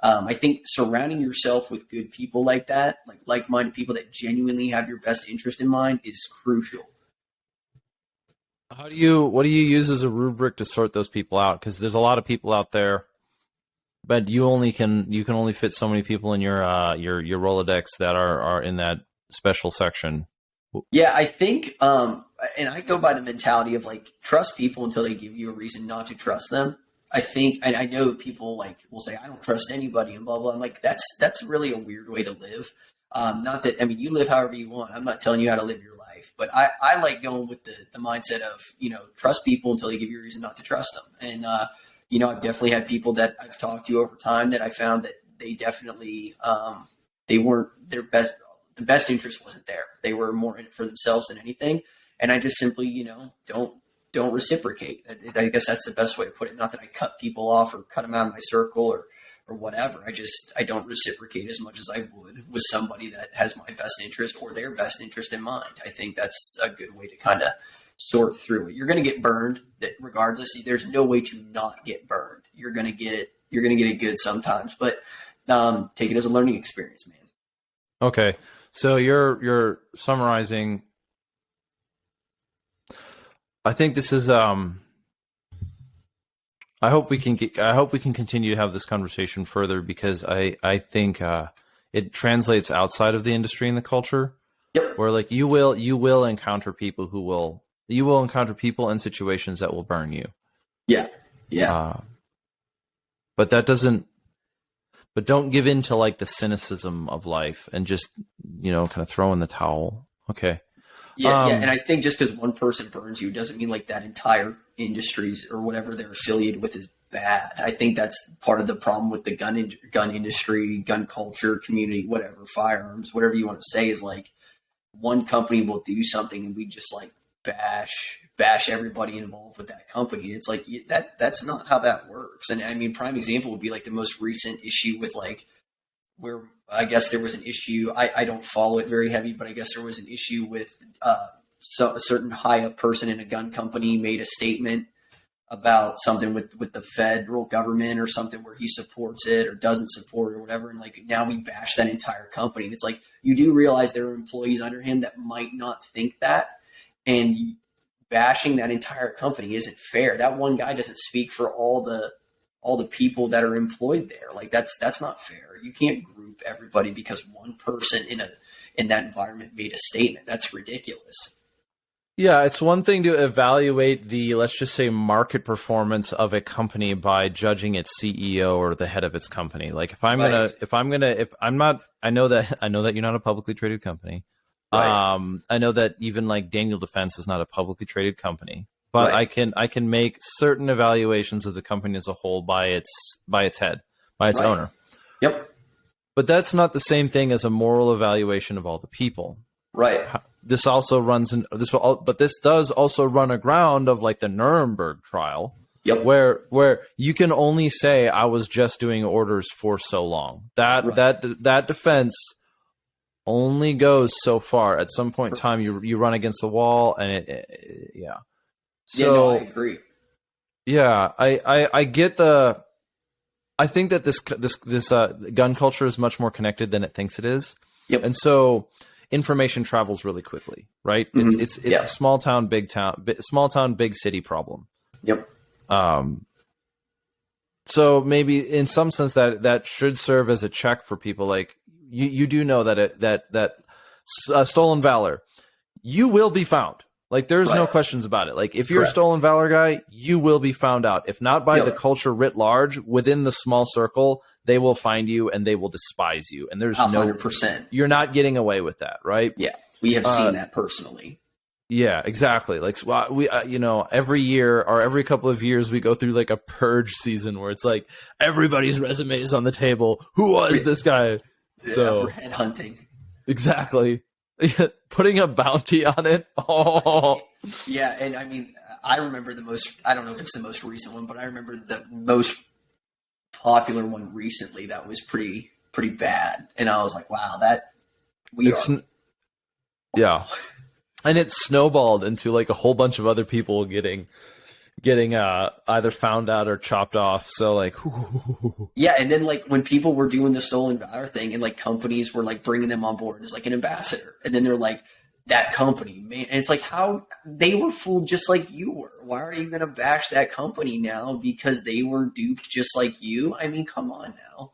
I think surrounding yourself with good people like that, like-minded people that genuinely have your best interest in mind, is crucial. What do you use as a rubric to sort those people out? Because there's a lot of people out there, but you can only fit so many people in your Rolodex that are in that special section. Yeah, I think, and I go by the mentality of trust people until they give you a reason not to trust them. I think, and I know people will say, I don't trust anybody and blah, blah. I'm like, that's really a weird way to live. Not that, you live however you want. I'm not telling you how to live your life, but I like going with the mindset of, trust people until they give you a reason not to trust them. And, I've definitely had people that I've talked to over time that I found that they definitely, they weren't their best. The best interest wasn't there. They were more in it for themselves than anything. And I just simply, don't reciprocate. I guess that's the best way to put it. Not that I cut people off or cut them out of my circle or whatever. I don't reciprocate as much as I would with somebody that has my best interest or their best interest in mind. I think that's a good way to kind of sort through it. You're going to get burned regardless. There's no way to not get burned. You're going to get it good sometimes, but take it as a learning experience, man. Okay. So you're summarizing. I think this is. I hope we can continue to have this conversation further because I think it translates outside of the industry and the culture. Yep. Where you will encounter people in situations that will burn you. Yeah. Yeah. But that doesn't but don't give in to like the cynicism of life and just, kind of throw in the towel. Okay. Yeah. And I think just because one person burns you doesn't mean like that entire industries or whatever they're affiliated with is bad. I think that's part of the problem with the gun industry, gun culture, community, whatever, firearms, whatever you want to say, is like one company will do something and we just like bash everybody involved with that company. It's like that's not how that works. And I mean, prime example would be like the most recent issue with like where I guess there was an issue. I don't follow it very heavy, but I guess there was an issue with so a certain high up person in a gun company made a statement about something with the federal government or something where he supports it or doesn't support it or whatever. And like now we bash that entire company. And it's like, you do realize there are employees under him that might not think that, and bashing that entire company isn't fair. That one guy doesn't speak for all the people that are employed there. Like that's not fair. You can't group everybody because one person in that environment made a statement. That's ridiculous. Yeah, it's one thing to evaluate the, let's just say, market performance of a company by judging its CEO or the head of its company. Like I know that you're not a publicly traded company. Right. I know that even like Daniel Defense is not a publicly traded company, but right. I can make certain evaluations of the company as a whole by its head, by its owner. Yep. But that's not the same thing as a moral evaluation of all the people. Right. This also runs in but this does also run aground of like the Nuremberg trial. Yep. Where you can only say I was just doing orders for so long. That defense only goes so far. At some point in time, you run against the wall, and yeah. So I agree. Yeah, I get the. I think that this gun culture is much more connected than it thinks it is. Yep. And so information travels really quickly, right? Mm-hmm. It's a small town, big city problem. Yep. So maybe in some sense that should serve as a check for people. Like you do know that stolen valor, you will be found. Like there's no questions about it. Like if you're a stolen valor guy, you will be found out. If not by the culture writ large, within the small circle, they will find you and they will despise you. And there's 100%. You're not getting away with that, right? Yeah, we have seen that personally. Yeah, exactly. Like we, every year or every couple of years, we go through like a purge season where it's like everybody's resume is on the table. Who was this guy? Yeah, so headhunting. Exactly. Putting a bounty on it. Oh. Yeah, and I mean, I remember I don't know if it's the most recent one, but I remember the most popular one recently that was pretty bad. And I was like, wow, yeah. And it snowballed into like a whole bunch of other people getting either found out or chopped off. So like, yeah. And then like when people were doing the stolen valor thing and like companies were like bringing them on board as like an ambassador, and then they're like, that company, man. And it's like, how they were fooled just like you were. Why are you going to bash that company now because they were duped just like you? I mean, come on now.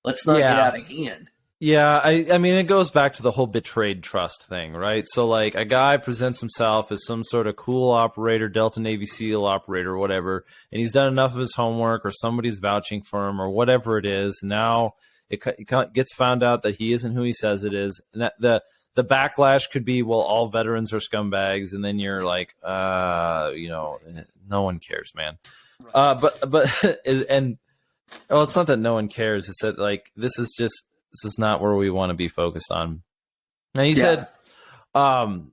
Let's not get out of hand. Yeah, I mean, it goes back to the whole betrayed trust thing, right? So, like, a guy presents himself as some sort of cool operator, Delta Navy SEAL operator, or whatever, and he's done enough of his homework, or somebody's vouching for him, or whatever it is. Now it gets found out that he isn't who he says it is, and that the backlash could be, well, all veterans are scumbags, and then you're like, no one cares, man. Right. It's not that no one cares; it's that like this is not where we want to be focused on. Now you said, so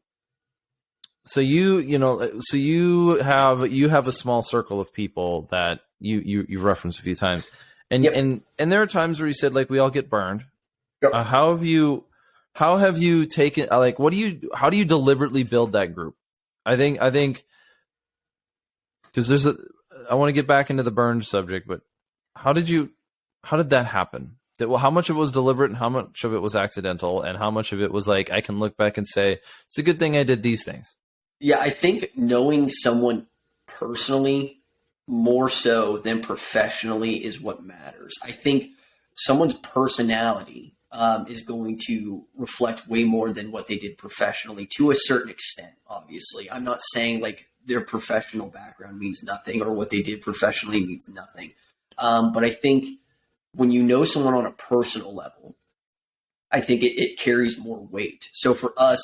you have a small circle of people that you've referenced a few times, and there are times where you said like we all get burned. Yep. How have you taken like how do you deliberately build that group? I think because I want to get back into the burned subject, but how did that happen? Well, how much of it was deliberate and how much of it was accidental, and how much of it was like, I can look back and say, it's a good thing I did these things. Yeah, I think knowing someone personally more so than professionally is what matters. I think someone's personality is going to reflect way more than what they did professionally to a certain extent, obviously. I'm not saying like their professional background means nothing or what they did professionally means nothing. But I think when you know someone on a personal level, I think it carries more weight. So for us,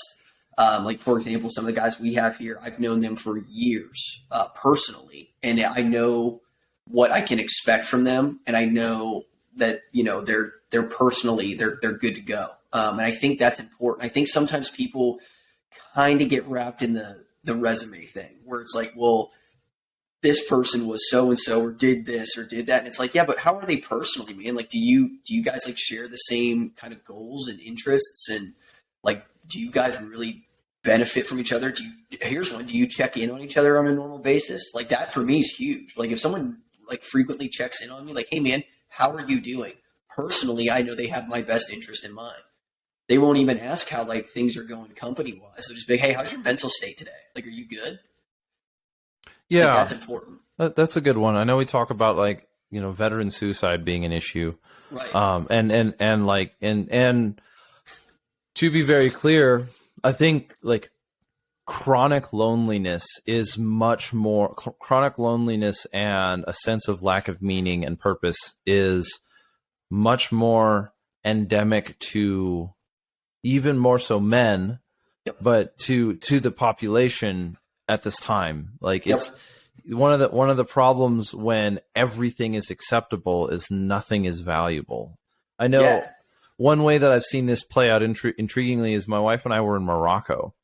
like for example, some of the guys we have here, I've known them for years personally, and I know what I can expect from them, and I know that they're personally they're good to go, and I think that's important. I think sometimes people kind of get wrapped in the resume thing, where it's like, well, this person was so and so, or did this or did that, and it's like, yeah, but how are they personally, man? Like, do you guys like share the same kind of goals and interests, and like, do you guys really benefit from each other? Here's one: do you check in on each other on a normal basis? Like that for me is huge. Like if someone like frequently checks in on me, like, hey man, how are you doing? Personally, I know they have my best interest in mind. They won't even ask how like things are going company wise. They'll just be, hey, how's your mental state today? Like, are you good? Yeah, like, that's important. That's a good one. I know we talk about like, veteran suicide being an issue, right? And to be very clear, I think like chronic loneliness is much more chronic loneliness, and a sense of lack of meaning and purpose is much more endemic to even more so men, yep. but to the population at this time. Like yep. it's one of the problems when everything is acceptable is nothing is valuable. I know one way that I've seen this play out intriguingly is my wife and I were in Morocco,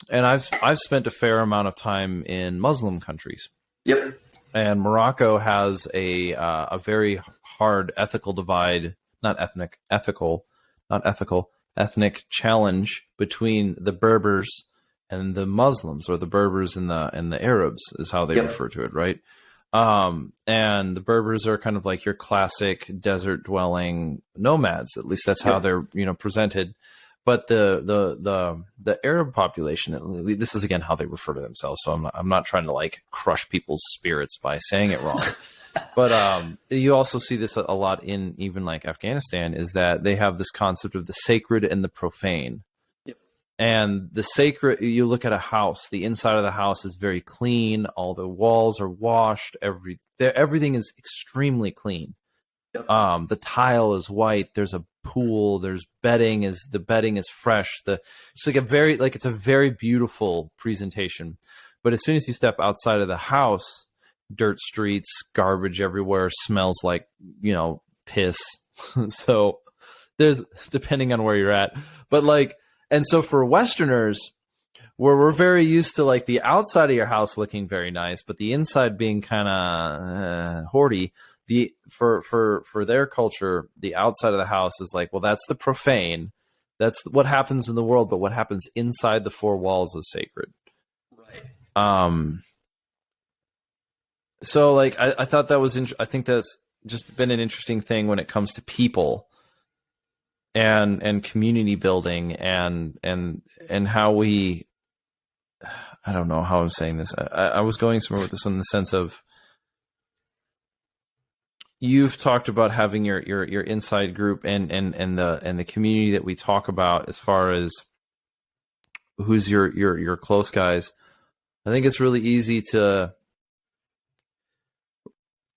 and I've spent a fair amount of time in Muslim countries. Yep. And Morocco has a very hard ethical divide, ethnic challenge between the Berbers and the Muslims, or the Berbers and the Arabs is how they refer to it, right? And the Berbers are kind of like your classic desert dwelling nomads. At least that's how they're presented. But the Arab population, this is again how they refer to themselves. So I'm not trying to like crush people's spirits by saying it wrong. But you also see this a lot in even like Afghanistan, is that they have this concept of the sacred and the profane. Yep. And the sacred, you look at a house, the inside of the house is very clean. All the walls are washed. Everything is extremely clean. Yep. The tile is white. There's a pool. There's bedding. The bedding is fresh. It's a very beautiful presentation. But as soon as you step outside of the house, dirt streets, garbage everywhere, smells like piss. So there's, depending on where you're at, but like, and so for Westerners, where we're very used to like the outside of your house looking very nice, but the inside being kind of hoardy. For their culture, the outside of the house is like, well, that's the profane. That's what happens in the world, but what happens inside the four walls is sacred. Right. So like, I thought that was, I think that's just been an interesting thing when it comes to people and community building and how we, I don't know how I'm saying this. I was going somewhere with this one in the sense of, you've talked about having your inside group and the community that we talk about as far as who's your close guys. I think it's really easy to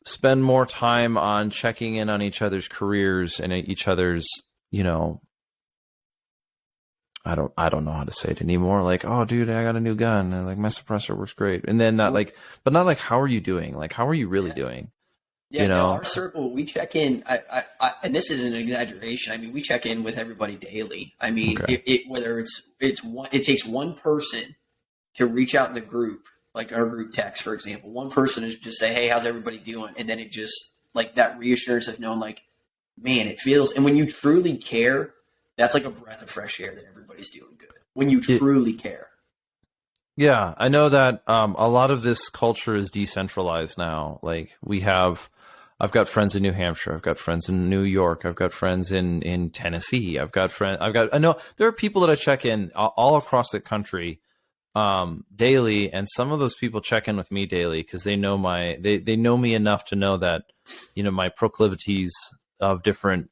spend more time on checking in on each other's careers and each other's, I don't know how to say it anymore. Like, oh dude, I got a new gun. And like my suppressor works great. And then not like how are you doing? Like, how are you really doing? Yeah, no, our circle, we check in. I and this isn't an exaggeration. I mean, we check in with everybody daily. I mean, whether it takes one person to reach out in the group, like our group text, for example. One person is just say, "Hey, how's everybody doing?" And then it just like that reassurance of knowing, like, man, it feels. And when you truly care, that's like a breath of fresh air that everybody's doing good. When you truly care. Yeah, I know that a lot of this culture is decentralized now. Like I've got friends in New Hampshire. I've got friends in New York. I've got friends in Tennessee. I know there are people that I check in all across the country daily, and some of those people check in with me daily because they know they know me enough to know that my proclivities of different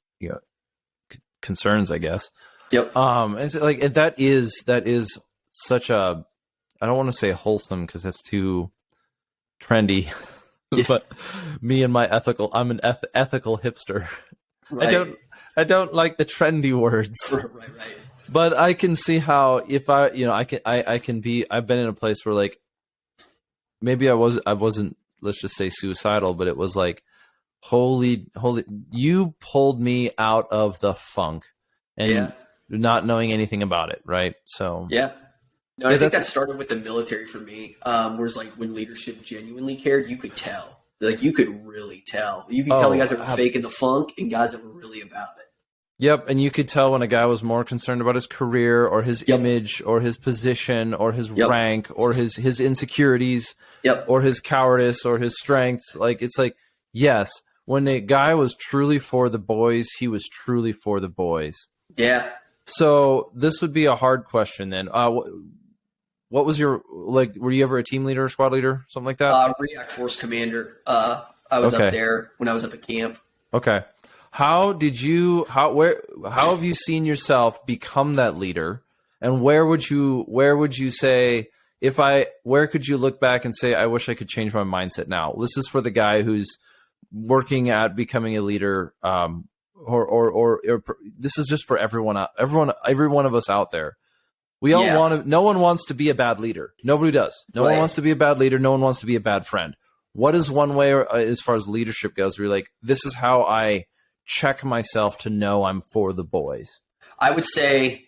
concerns, I guess. Yep. And so, like that is such a, I don't want to say wholesome because that's too trendy. Yeah. But me and my I'm an ethical hipster. Right. I don't like the trendy words. Right. But I can see how if I, I can be, I've been in a place where like, maybe I wasn't, let's just say suicidal, but it was like, holy, you pulled me out of the funk and not knowing anything about it. Right. So yeah. No, I think that started with the military for me. Whereas like when leadership genuinely cared, you could tell. Like you could really tell. You could tell the guys that were faking the funk and guys that were really about it. Yep, and you could tell when a guy was more concerned about his career or his image or his position or his rank or his insecurities or his cowardice or his strength. Like it's like, yes, when a guy was truly for the boys, he was truly for the boys. Yeah. So this would be a hard question then. What was your, like, were you ever a team leader, squad leader, something like that? React Force Commander. I was up there when I was up at camp. Okay. How have you seen yourself become that leader? And where would you say, where could you look back and say, I wish I could change my mindset now? This is for the guy who's working at becoming a leader, or this is just for every one of us out there. We all no one wants to be a bad leader. Nobody does. No one wants to be a bad leader. No one wants to be a bad friend. What is one way, as far as leadership goes, where you're like, this is how I check myself to know I'm for the boys? I would say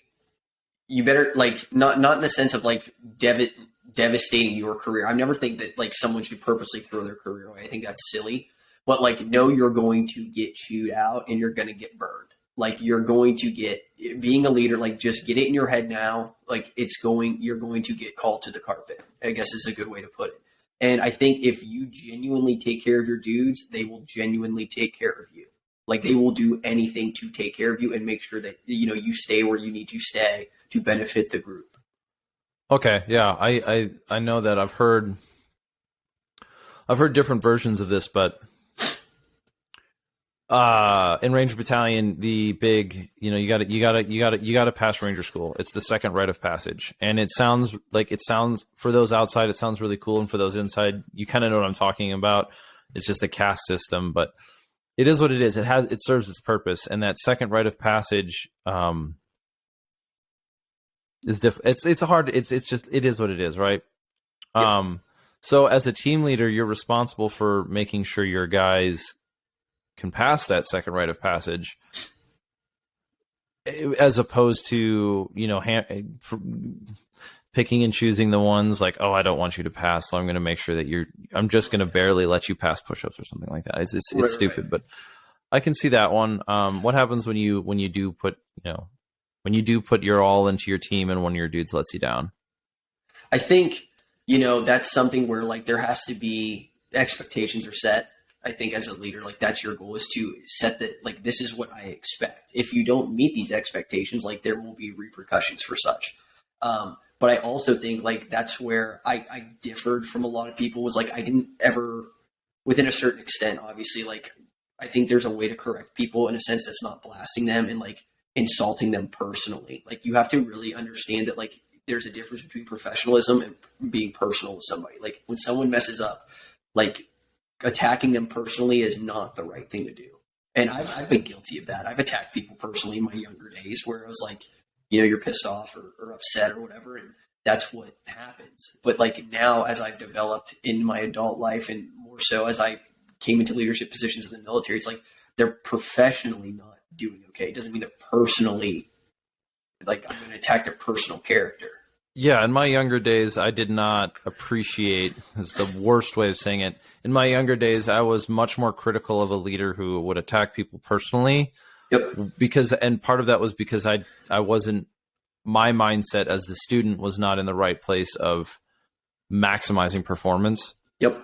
you better, like, not in the sense of like devastating your career. I never think that like someone should purposely throw their career away. I think that's silly. But like, know you're going to get chewed out and you're going to get burned. Like you're going to get, being a leader, like just get it in your head now. Like you're going to get called to the carpet, I guess is a good way to put it. And I think if you genuinely take care of your dudes, they will genuinely take care of you. Like they will do anything to take care of you and make sure that, you stay where you need to stay to benefit the group. Okay. Yeah. I know that I've heard different versions of this, but in Ranger Battalion, the big, you gotta pass Ranger School. It's the second rite of passage. And it sounds for those outside, it sounds really cool. And for those inside, you kind of know what I'm talking about. It's just a caste system, but it is what it is. It serves its purpose. And that second rite of passage, is different. It is what it is. Right. Yeah. So as a team leader, you're responsible for making sure your guys can pass that second rite of passage, as opposed to, picking and choosing the ones like, oh, I don't want you to pass, so I'm going to make sure that I'm just going to barely let you pass push-ups or something like that. It's stupid, right. But I can see that one. What happens when you do put your all into your team and one of your dudes lets you down? I think, that's something where like there has to be, expectations are set. I think as a leader, like that's your goal, is to set that, like, this is what I expect. If you don't meet these expectations, like there will be repercussions for such. But I also think like that's where I differed from a lot of people, was like, I didn't ever, within a certain extent, obviously, like I think there's a way to correct people in a sense that's not blasting them and like insulting them personally. Like you have to really understand that like there's a difference between professionalism and being personal with somebody. Like when someone messes up, like attacking them personally is not the right thing to do. And I've been guilty of that. I've attacked people personally in my younger days where I was like, you're pissed off or upset or whatever. And that's what happens. But like now, as I've developed in my adult life, and more so as I came into leadership positions in the military, it's like they're professionally not doing okay. It doesn't mean that personally, like I'm going to attack their personal character. Yeah, in my younger days, I did not appreciate, is the worst way of saying it. In my younger days, I was much more critical of a leader who would attack people personally. Yep. And part of that was because I wasn't, my mindset as the student was not in the right place of maximizing performance. Yep.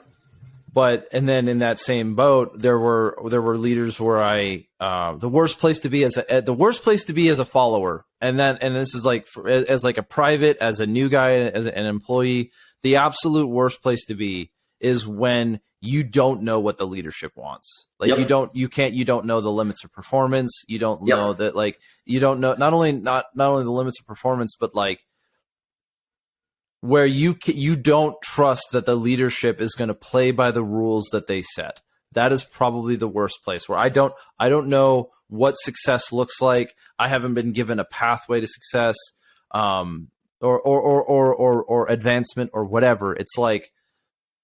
And then in that same boat, there were leaders where the worst place to be as a follower. And this is like, as like a private, as a new guy, as an employee, the absolute worst place to be is when you don't know what the leadership wants. Like you don't know the limits of performance. You don't know that, like, you don't know, not only the limits of performance, but like where you don't trust that the leadership is going to play by the rules that they set. That is probably the worst place, where I don't know what success looks like. I haven't been given a pathway to success, or advancement or whatever. It's like,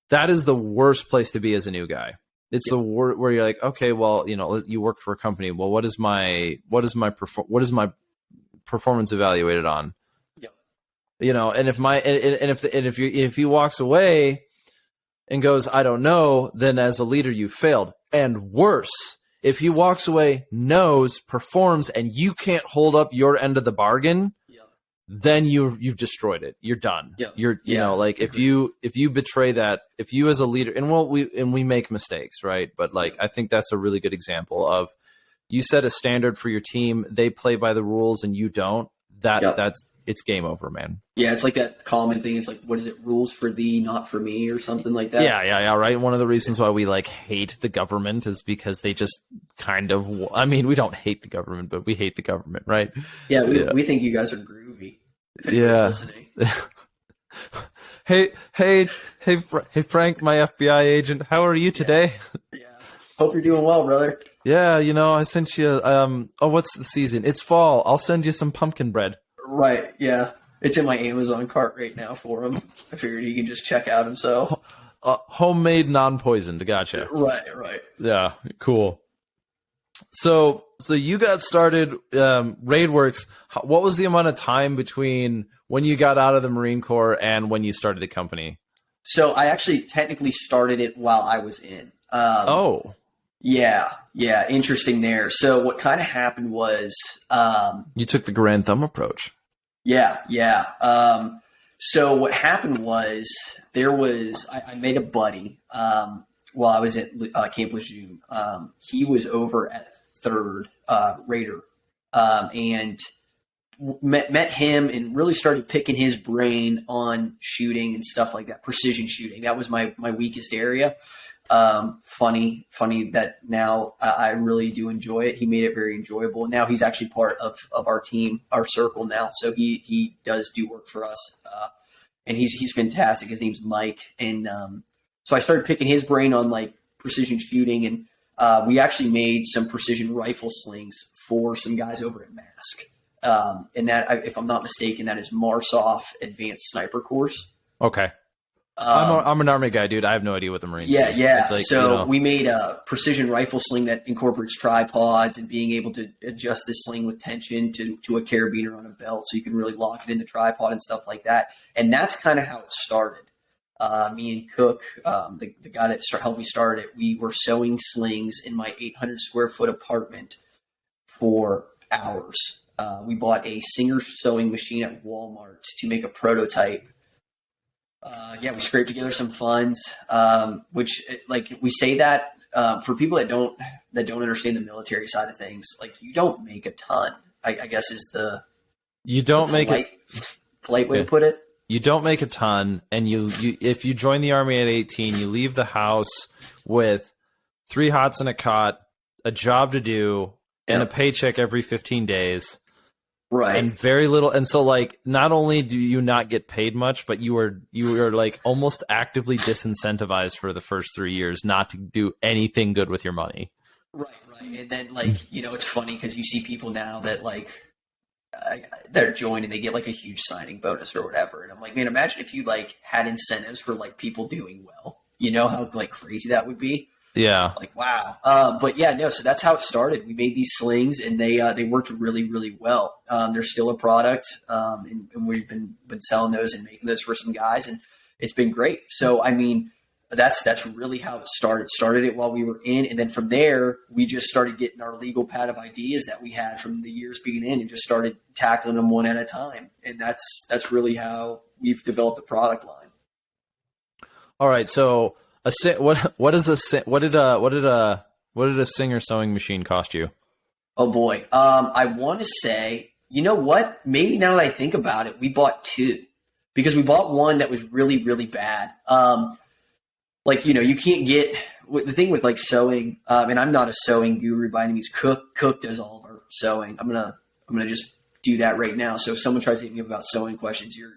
that is the worst place to be as a new guy. It's the where you're like, okay, well, you know, you work for a company. Well, what is my performance evaluated on? Yep. You know, and if he walks away and goes, I don't know, then as a leader you failed. And worse, if he walks away, knows, performs, and you can't hold up your end of the bargain, then you've destroyed it. You're done. You know, like if you betray that, if you as a leader, and we make mistakes, right? But like, I think that's a really good example of, you set a standard for your team, they play by the rules and you don't. It's game over, man. Yeah, it's like that common thing. It's like, what is it? Rules for thee, not for me, or something like that. Yeah, right. One of the reasons why we like hate the government is because they just kind of, I mean, we don't hate the government, but we hate the government, right? Yeah, we think you guys are groovy. If listening. Hey, Frank, my FBI agent, how are you today? Yeah. Hope you're doing well, brother. Yeah, you know, I sent you, what's the season? It's fall. I'll send you some pumpkin bread. Right, yeah. It's in my Amazon cart right now for him. I figured he can just check out himself. Homemade, non-poisoned. Gotcha. Right. Yeah, cool. So you got started, Raidworx. What was the amount of time between when you got out of the Marine Corps and when you started the company? So I actually technically started it while I was in. Yeah. Interesting there. So what kind of happened was... you took the Grand Thumb approach. Yeah. So what happened was I made a buddy while I was at Camp Lejeune. He was over at 3rd Raider and met him and really started picking his brain on shooting and stuff like that, precision shooting. That was my weakest area. Funny that now I really do enjoy it. He made it very enjoyable. Now he's actually part of our team, our circle now. So he does do work for us. And he's fantastic. His name's Mike. And, so I started picking his brain on like precision shooting, and, we actually made some precision rifle slings for some guys over at Mask. And that, if I'm not mistaken, that is Marsoff Advanced Sniper Course. Okay. I'm an Army guy, dude. I have no idea what the Marines do. Yeah. Like, so we made a precision rifle sling that incorporates tripods and being able to adjust this sling with tension to a carabiner on a belt, so you can really lock it in the tripod and stuff like that. And that's kind of how it started. Me and Cook, the guy that helped me start it, we were sewing slings in my 800 square foot apartment for hours. We bought a Singer sewing machine at Walmart to make a prototype. We scraped together some funds, which like we say that for people that don't understand the military side of things, like you don't make a ton, I guess is the polite way to put it. You don't make a ton, and you if you join the Army at 18, you leave the house with 3 hots and a cot, a job to do, and a paycheck every 15 days. Right. And very little. And so like, not only do you not get paid much, but you are like almost actively disincentivized for the first 3 years not to do anything good with your money. Right. And then like, you know, it's funny because you see people now that like, they're joined and they get like a huge signing bonus or whatever. And I'm like, man, imagine if you like had incentives for like people doing well, you know, how like crazy that would be. Yeah. Like, wow. But yeah, no, so that's how it started. We made these slings and they worked really, really well. They're still a product. And we've been selling those and making those for some guys, and it's been great. So, I mean, that's really how it started. Started it while we were in. And then from there, we just started getting our legal pad of ideas that we had from the years being in and just started tackling them one at a time. And that's really how we've developed the product line. All right. So, what did a Singer sewing machine cost you? Oh boy. I want to say, you know what? Maybe now that I think about it, we bought 2 because we bought one that was really, really bad. Like, you know, you can't get the thing with like sewing. And I'm not a sewing guru by any means. Cook does all of our sewing. I'm gonna just do that right now. So if someone tries to hit me about sewing questions, you're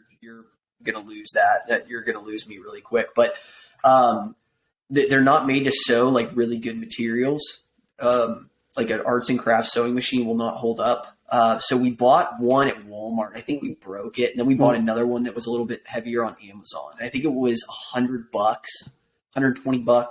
going to lose that you're going to lose me really quick. But they're not made to sew like really good materials. Like an arts and crafts sewing machine will not hold up. So we bought one at Walmart. I think we broke it. And then we bought another one that was a little bit heavier on Amazon. And I think it was $100, $120.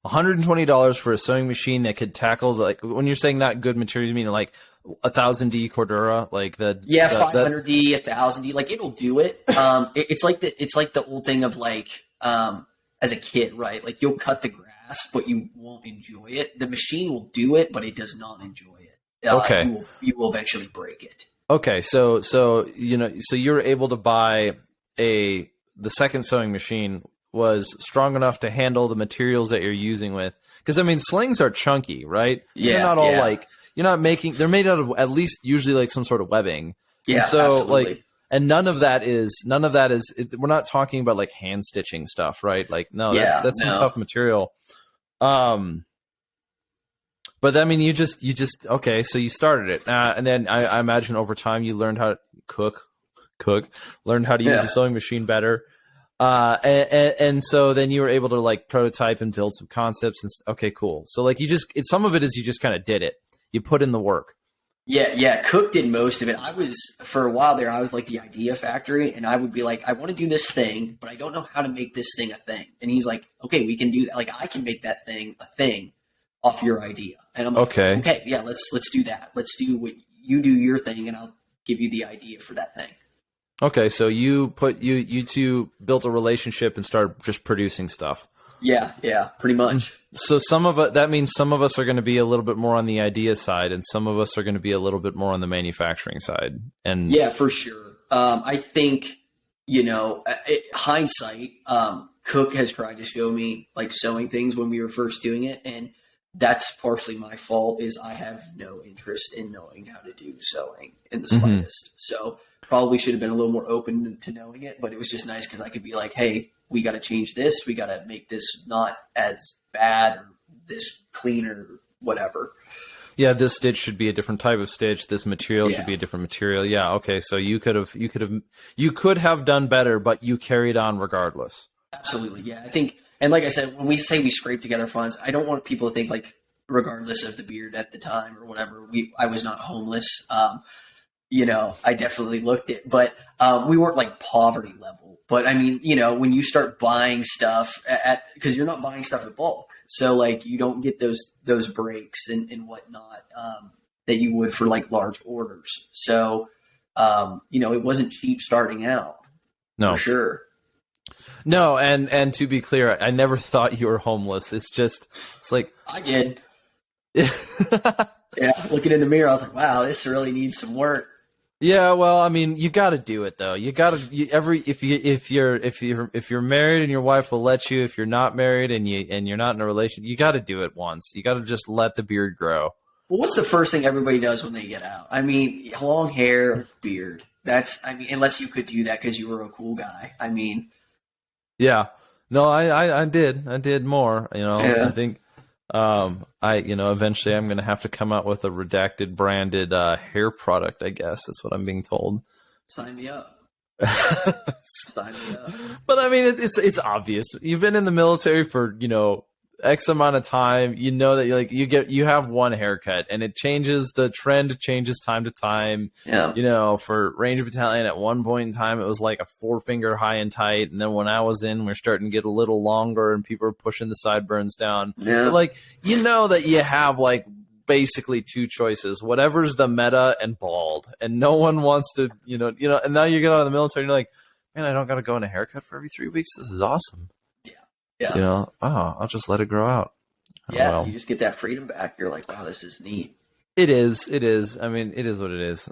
$120 for a sewing machine that could tackle the, like, when you're saying not good materials, you mean like 1000D Cordura, like the 500D, 1000D, like it'll do it. It's like the old thing of like as a kid, right? Like you'll cut the grass, but you won't enjoy it. The machine will do it, but it does not enjoy it. Okay, you will eventually break it. Okay, so you're able to buy the second sewing machine was strong enough to handle the materials that you're using with, because I mean slings are chunky, right? Yeah, they're not all like, you're not making, they're made out of at least usually like some sort of webbing. Yeah, and so absolutely. like, and none of that is we're not talking about like hand stitching stuff, right? Like no, that's some tough material. But I mean, you just okay, so you started it, and then I imagine over time you learned how to cook, learned how to use the sewing machine better. And so then you were able to like prototype and build some concepts and okay, cool. So like some of it is you just kind of did it. You put in the work. Yeah. Cook did most of it. For a while there, I was like the idea factory, and I would be like, I want to do this thing, but I don't know how to make this thing a thing. And he's like, okay, we can do that. Like I can make that thing a thing off your idea. And I'm like, okay, yeah, let's do that. Let's do what you do your thing, and I'll give you the idea for that thing. Okay, so you two built a relationship and started just producing stuff. Yeah, pretty much. So that means some of us are going to be a little bit more on the idea side, and some of us are going to be a little bit more on the side. And yeah, for sure. I think, hindsight, Cook has tried to show me like sewing things when we were first doing it, and that's partially my fault. Is I have no interest in knowing how to do sewing in the slightest. So probably should have been a little more open to knowing it, but it was just nice because I could be like, hey, we got to change this. We got to make this not as bad or this cleaner, whatever. Yeah, this stitch should be a different type of stitch. This material should be a different material. Yeah, okay. So you could have done better, but you carried on regardless. Absolutely, yeah. I think, and like I said, when we say we scrape together funds, I don't want people to think like, regardless of the beard at the time or whatever, I was not homeless. I definitely looked it, but we weren't like poverty level. But I mean, when you start buying stuff because you're not buying stuff in bulk, so like you don't get those breaks and whatnot that you would for like large orders. So it wasn't cheap starting out. No, for sure. No, and to be clear, I never thought you were homeless. It's like I did. Yeah, looking in the mirror, I was like, wow, this really needs some work. Yeah, well, I mean, you got to do it though. If you're married and your wife will let you. If you're not married and you're not in a relationship, you got to do it once. You got to just let the beard grow. Well, what's the first thing everybody does when they get out? I mean, long hair, beard. Unless you could do that because you were a cool guy. I mean, yeah, no, I did more. I think. Eventually I'm going to have to come out with a redacted branded hair product. I guess that's what I'm being told. Sign me up. Sign me up. But I mean, it's obvious. You've been in the military for, X amount of time. You know that you have one haircut and it changes. The trend changes time to time. Yeah. For Ranger Battalion at one point in time, it was like a 4-finger high and tight. And then when I was in, we're starting to get a little longer and people are pushing the sideburns down. Yeah. But that you have like basically two choices, whatever's the meta and bald. And no one wants to, and now you get out of the military and you're like, man, I don't got to go in a haircut for every 3 weeks. This is awesome. Yeah. I'll just let it grow out. Yeah, you just get that freedom back. You're like, wow, this is neat. It is. I mean, it is what it is.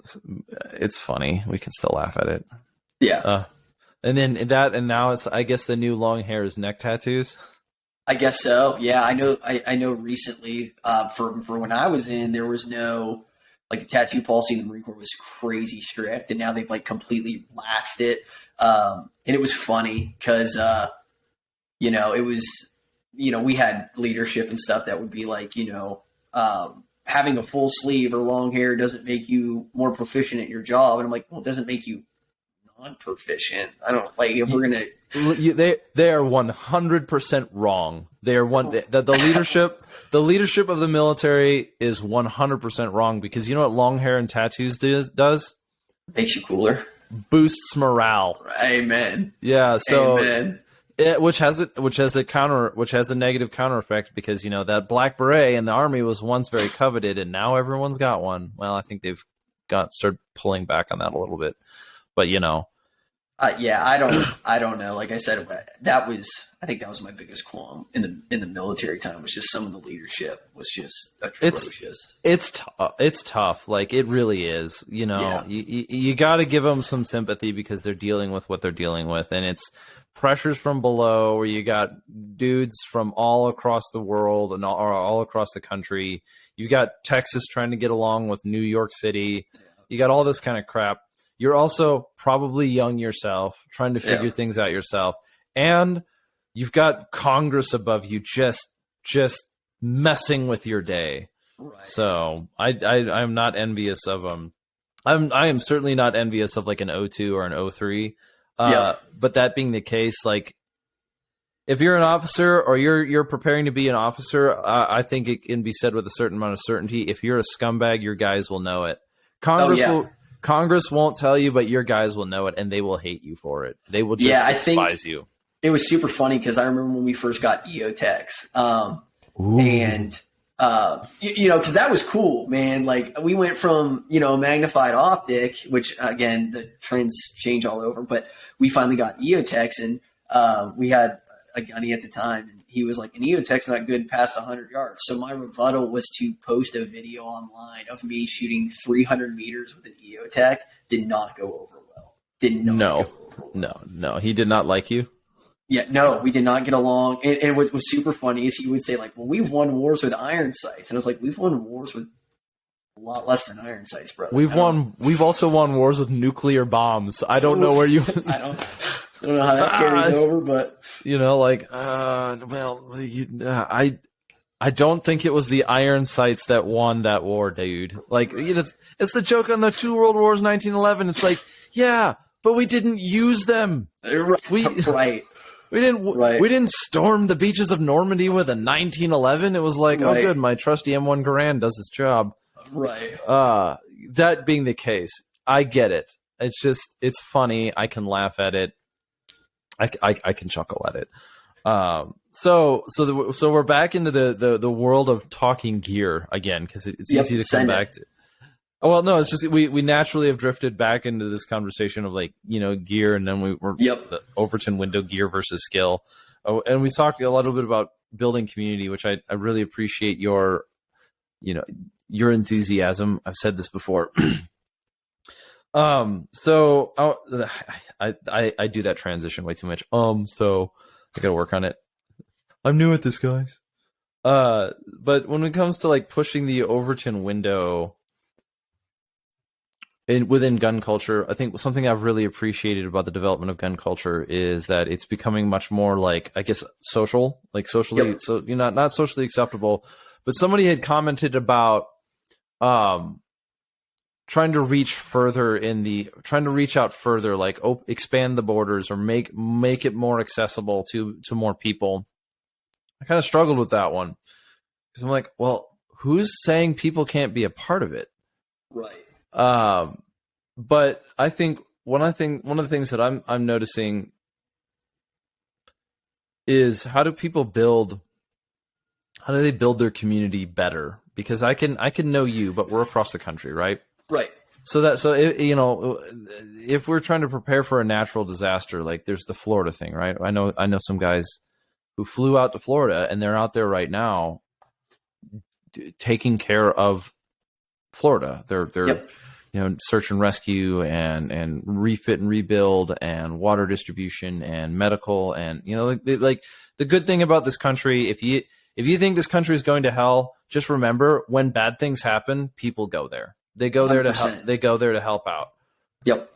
It's funny. We can still laugh at it. Yeah. And then now it's, I guess the new long hair is neck tattoos. I guess so. Yeah, I know. I know. Recently, for when I was in, there was no the tattoo policy in the Marine Corps was crazy strict, and now they've completely laxed it. And it was funny because. It was, we had leadership and stuff that would be like, having a full sleeve or long hair doesn't make you more proficient at your job. And I'm like, well, it doesn't make you non-proficient. I don't like if we're gonna. They are 100% wrong. They are the leadership of the military is 100% wrong, because you know what long hair and tattoos does? Makes you cooler. Boosts morale. Amen. Yeah. So. Amen. Which has a negative counter effect, because you know that black beret in the army was once very coveted, and now everyone's got one. Well, I think they've started pulling back on that a little bit, but you know, yeah, I don't know. Like I said, I think that was my biggest qualm in the military time, was just some of the leadership was just atrocious. It's tough. Like it really is. You know, you got to give them some sympathy, because they're dealing with what they're dealing with, and it's pressures from below, where you got dudes from all across the world and all across the country. You got Texas trying to get along with New York City. You got all this kind of crap. You're also probably young yourself, trying to figure things out yourself. And you've got Congress above you just messing with your day. Right. So I'm not envious of them. I am certainly not envious of like an O2 or an O3. But that being the case, like if you're an officer or you're preparing to be an officer, I think it can be said with a certain amount of certainty. If you're a scumbag, your guys will know it. Congress won't tell you, but your guys will know it, and they will hate you for it. They will just despise you. It was super funny, because I remember when we first got EOTechs, and you know, because that was cool, man. Like we went from magnified optic, which again the trends change all over, but we finally got EOTechs, and we had a gunny at the time, and he was like, an EOTech's not good past 100 yards. So my rebuttal was to post a video online of me shooting 300 meters with an EOTech. Did not go over well. No, he did not like you. Yeah, no, we did not get along. And what was super funny is he would say, like, well, we've won wars with iron sights. And I was like, we've won wars with a lot less than iron sights, brother. We've also won wars with nuclear bombs. I don't know where you... I don't know how that carries over, but... You know, like, I don't think it was the iron sights that won that war, dude. Like, it's the joke on the two world wars, 1911. It's like, yeah, but we didn't use them. Right. We didn't storm the beaches of Normandy with a 1911. It was like, oh, good, my trusty M1 Garand does its job. Right. That being the case, I get it. It's funny. I can laugh at it. I can chuckle at it. So we're back into the world of talking gear again, because it's easy to come back to. Oh, well, no, it's just we naturally have drifted back into this conversation of like, gear, and then we're the Overton window gear versus skill. Oh, and we talked a little bit about building community, which I really appreciate your enthusiasm. I've said this before. So I do that transition way too much. So I gotta work on it. I'm new at this, guys. But when it comes to like pushing the Overton window within gun culture, I think something I've really appreciated about the development of gun culture is that it's becoming much more like, I guess, socially, so not socially acceptable. But somebody had commented about trying to reach out further, like expand the borders or make it more accessible to more people. I kind of struggled with that one, because I'm like, well, who's saying people can't be a part of it? Right. But I think one of the things that I'm noticing is how do they build their community better? Because I can know you, but we're across the country, right? Right. So if we're trying to prepare for a natural disaster, like there's the Florida thing, right? I know some guys who flew out to Florida, and they're out there right now taking care of Florida. They're search and rescue and refit and rebuild and water distribution and medical, and like the good thing about this country, if you think this country is going to hell, just remember when bad things happen, people go there. They go there to help. They go there to help out. Yep.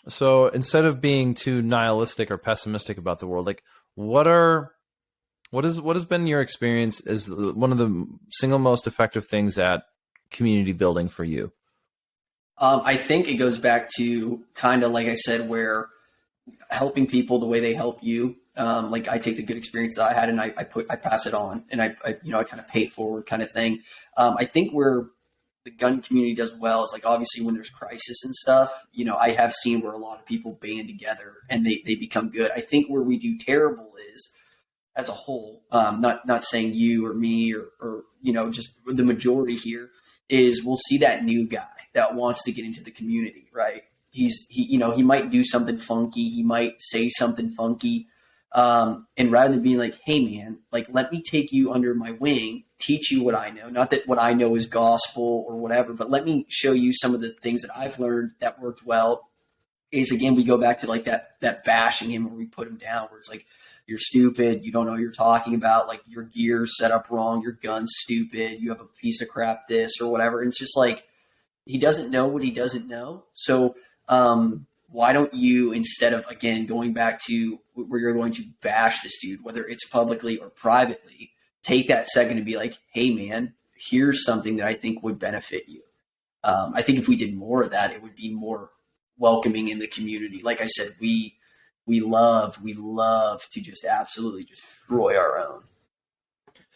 So instead of being too nihilistic or pessimistic about the world, like what has been your experience as one of the single most effective things at community building for you? I think it goes back to kind of like I said, where helping people the way they help you. Like I take the good experience that I had and I pass it on, and I kind of pay it forward kind of thing. I think where the gun community does well is like, obviously when there's crisis and stuff, I have seen where a lot of people band together and they become good. I think where we do terrible is as a whole, not saying you or me or just the majority here, is we'll see that new guy that wants to get into the community, right? He might do something funky. He might say something funky. And rather than being like, hey man, like, let me take you under my wing, teach you what I know. Not that what I know is gospel or whatever, but let me show you some of the things that I've learned that worked well. Is again, we go back to like that bashing him where we put him down, where it's like, you're stupid. You don't know what you're talking about. Like your gear's set up wrong. Your gun's stupid. You have a piece of crap, this or whatever. And it's just like, he doesn't know what he doesn't know. So, why don't you, instead of, again, going back to where you're going to bash this dude, whether it's publicly or privately, take that second to be like, hey man, here's something that I think would benefit you. I think if we did more of that, it would be more welcoming in the community. Like I said, we love to just absolutely destroy our own.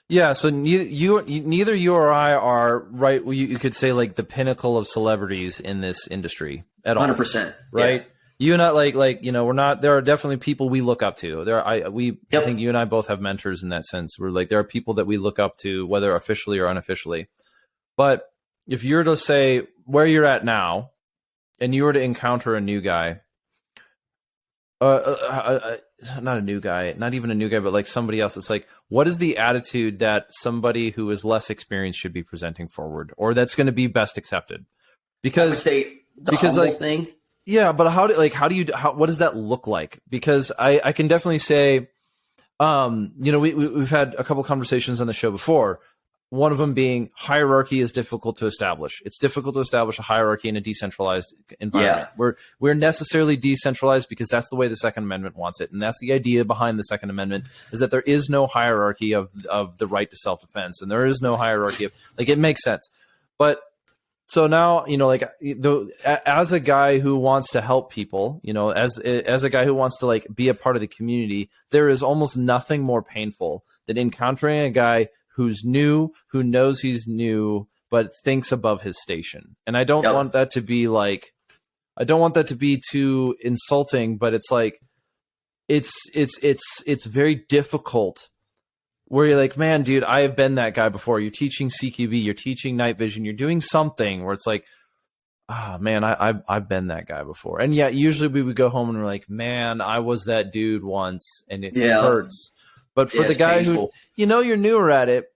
Yeah, so neither you or I are, right, you could say like the pinnacle of celebrities in this industry at all. 100%. Right? Yeah. You and I, we're not, there are definitely people we look up to. I think you and I both have mentors in that sense. We're like, there are people that we look up to, whether officially or unofficially. But if you were to say where you're at now and you were to encounter a new guy, not a new guy, not even a new guy, but like somebody else. It's like, what is the attitude that somebody who is less experienced should be presenting forward, or that's going to be best accepted? Because I would say the humble thing. Yeah, but what does that look like? Because I can definitely say, we've had a couple conversations on the show before. One of them being hierarchy is difficult to establish. It's difficult to establish a hierarchy in a decentralized environment. Yeah. We're necessarily decentralized because that's the way the Second Amendment wants it. And that's the idea behind the Second Amendment, is that there is no hierarchy of the right to self-defense. And there is no hierarchy of, like, it makes sense. But so now, as a guy who wants to help people, as a guy who wants to like be a part of the community, there is almost nothing more painful than encountering a guy who's new, who knows he's new, but thinks above his station. And I don't want that to be like, I don't want that to be too insulting, but it's like, it's very difficult where you're like, man, dude, I have been that guy before. You're teaching CQB, you're teaching night vision, you're doing something where it's like, man, I've been that guy before. And yeah, usually we would go home and we're like, man, I was that dude once, and it hurts. But for the guy painful. Who, you're newer at it,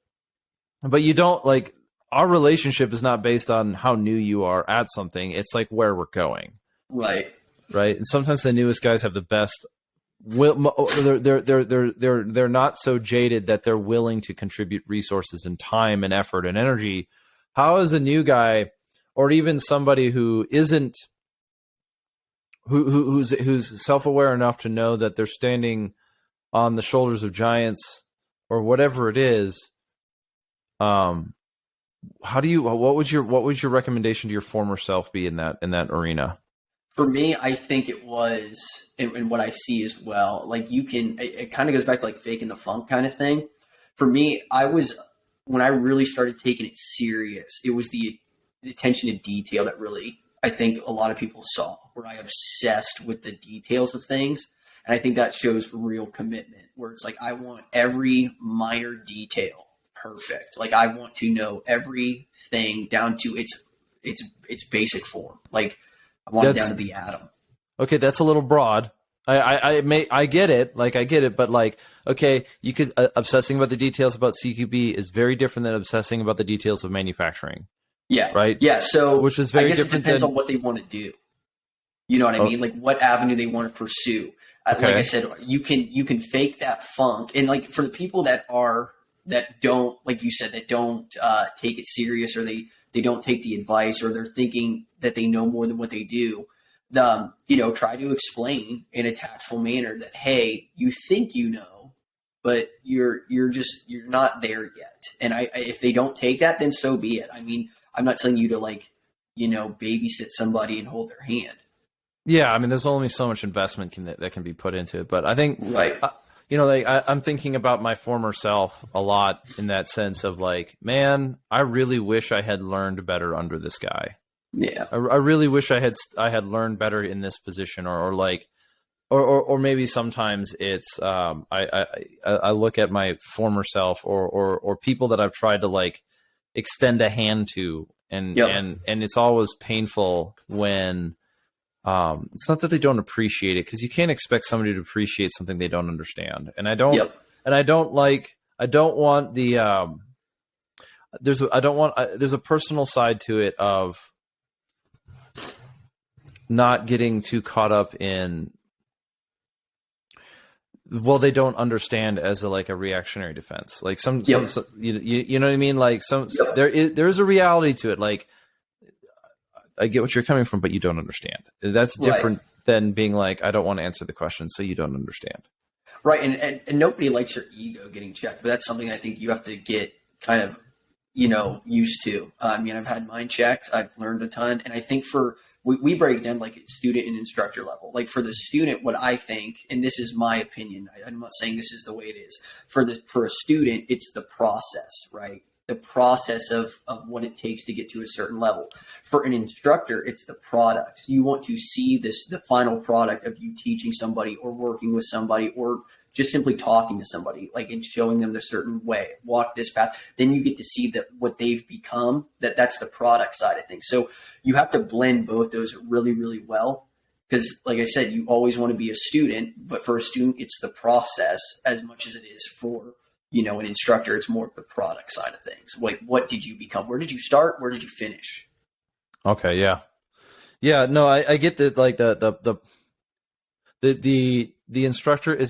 but you don't like, our relationship is not based on how new you are at something. It's like where we're going. Right. Right. And sometimes the newest guys have the best. They're not so jaded that they're willing to contribute resources and time and effort and energy. How is a new guy, or even somebody who isn't, who's self-aware enough to know that they're standing on the shoulders of giants or whatever it is, what would your recommendation to your former self be in that arena? For me, I think it was, and what I see as well, like it kind of goes back to like faking the funk kind of thing. For me, when I really started taking it serious, it was the attention to detail that really, I think a lot of people saw, where I obsessed with the details of things. And I think that shows real commitment, where it's like, I want every minor detail perfect. Like I want to know everything down to its basic form. Like I want it down to the atom. Okay, that's a little broad. I get it. Like I get it, but like, okay, you could obsessing about the details about CQB is very different than obsessing about the details of manufacturing. Yeah. Right. Yeah. So which is very different. It depends on what they want to do. You know what I mean? Like what avenue they want to pursue. Okay. Like I said, you can fake that funk, and like for the people that don't, like you said, that don't take it serious, or they don't take the advice, or they're thinking that they know more than what they do. Try to explain in a tactful manner that, hey, you think you know, but you're not there yet. And if they don't take that, then so be it. I mean, I'm not telling you to like, babysit somebody and hold their hand. Yeah, I mean, there's only so much investment that can be put into it, but I think, Right. I'm thinking about my former self a lot in that sense of like, man, I really wish I had learned better under this guy. Yeah. I really wish I had learned better in this position, or maybe sometimes it's I look at my former self or people that I've tried to like extend a hand to, and it's always painful when. It's not that they don't appreciate it, because you can't expect somebody to appreciate something they don't understand. And I don't want there's a personal side to it of not getting too caught up in, well, they don't understand as a reactionary defense. Like some you know what I mean? Like there's a reality to it. Like, I get what you're coming from, but you don't understand. That's different than being like, I don't want to answer the question, so you don't understand. Right. And nobody likes your ego getting checked, but that's something I think you have to get kind of, used to. I mean, I've had mine checked. I've learned a ton. And I think we break down like student and instructor level. Like for the student, what I think, and this is my opinion, I'm not saying this is the way it is. For a student, it's the process, right? The process of what it takes to get to a certain level. For an instructor, it's the product. You want to see the final product of you teaching somebody or working with somebody or just simply talking to somebody, like, and showing them the certain way, walk this path. Then you get to see what they've become, that's the product side of things. So you have to blend both those really, really well. Because like I said, you always want to be a student, but for a student, it's the process as much as it is for an instructor. It's more of the product side of things. Like, what did you become? Where did you start? Where did you finish? Okay. Yeah. Yeah. No, I get that. Like the instructor is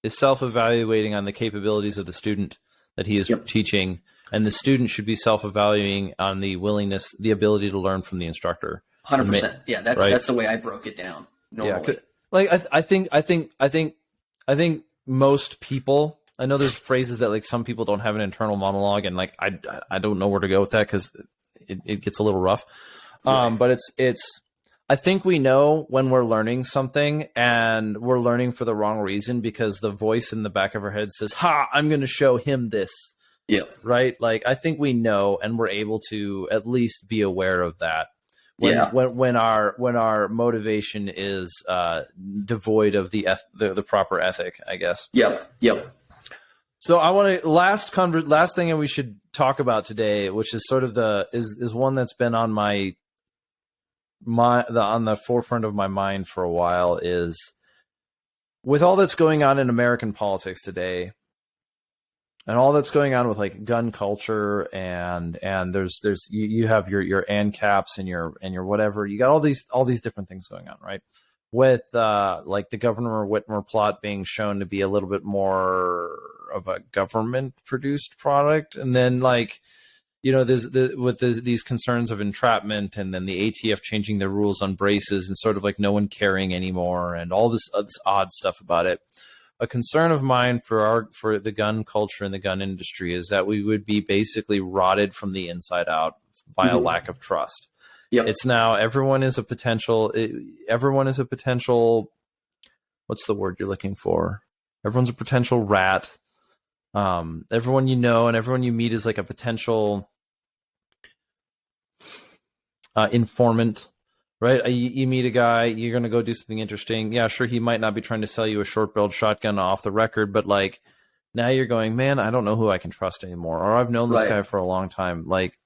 self-evaluating on the capabilities of the student that he is teaching. And the student should be self-evaluating on the willingness, the ability to learn from the instructor. 100%. Yeah. That's the way I broke it down normally. Yeah. Like, I think most people, I know there's phrases that like some people don't have an internal monologue, and like I don't know where to go with that because it gets a little rough. But I think we know when we're learning something and we're learning for the wrong reason because the voice in the back of our head says, "Ha, I'm going to show him this." Yeah. Right. Like, I think we know, and we're able to at least be aware of that. When our motivation is devoid of the proper ethic, I guess. Yep. So I want to last thing that we should talk about today, which is sort of is one that's been on on the forefront of my mind for a while, is with all that's going on in American politics today. And all that's going on with like gun culture and there's you have your ANCAPs and your whatever, you got all these different things going on, right? With like the Governor Whitmer plot being shown to be a little bit more of a government produced product, and then like there's these concerns of entrapment, and then the ATF changing their rules on braces and sort of like no one caring anymore, and all this odd stuff about it. A concern of mine for the gun culture and the gun industry is that we would be basically rotted from the inside out by a lack of trust. Yep. It's now everyone is a potential. What's the word you're looking for? Everyone's a potential rat. Everyone and everyone you meet is like a potential informant. Right? You meet a guy, you're going to go do something interesting. Yeah, sure, he might not be trying to sell you a short-barreled shotgun off the record, but like now you're going, man, I don't know who I can trust anymore, or I've known this guy for a long time. Like,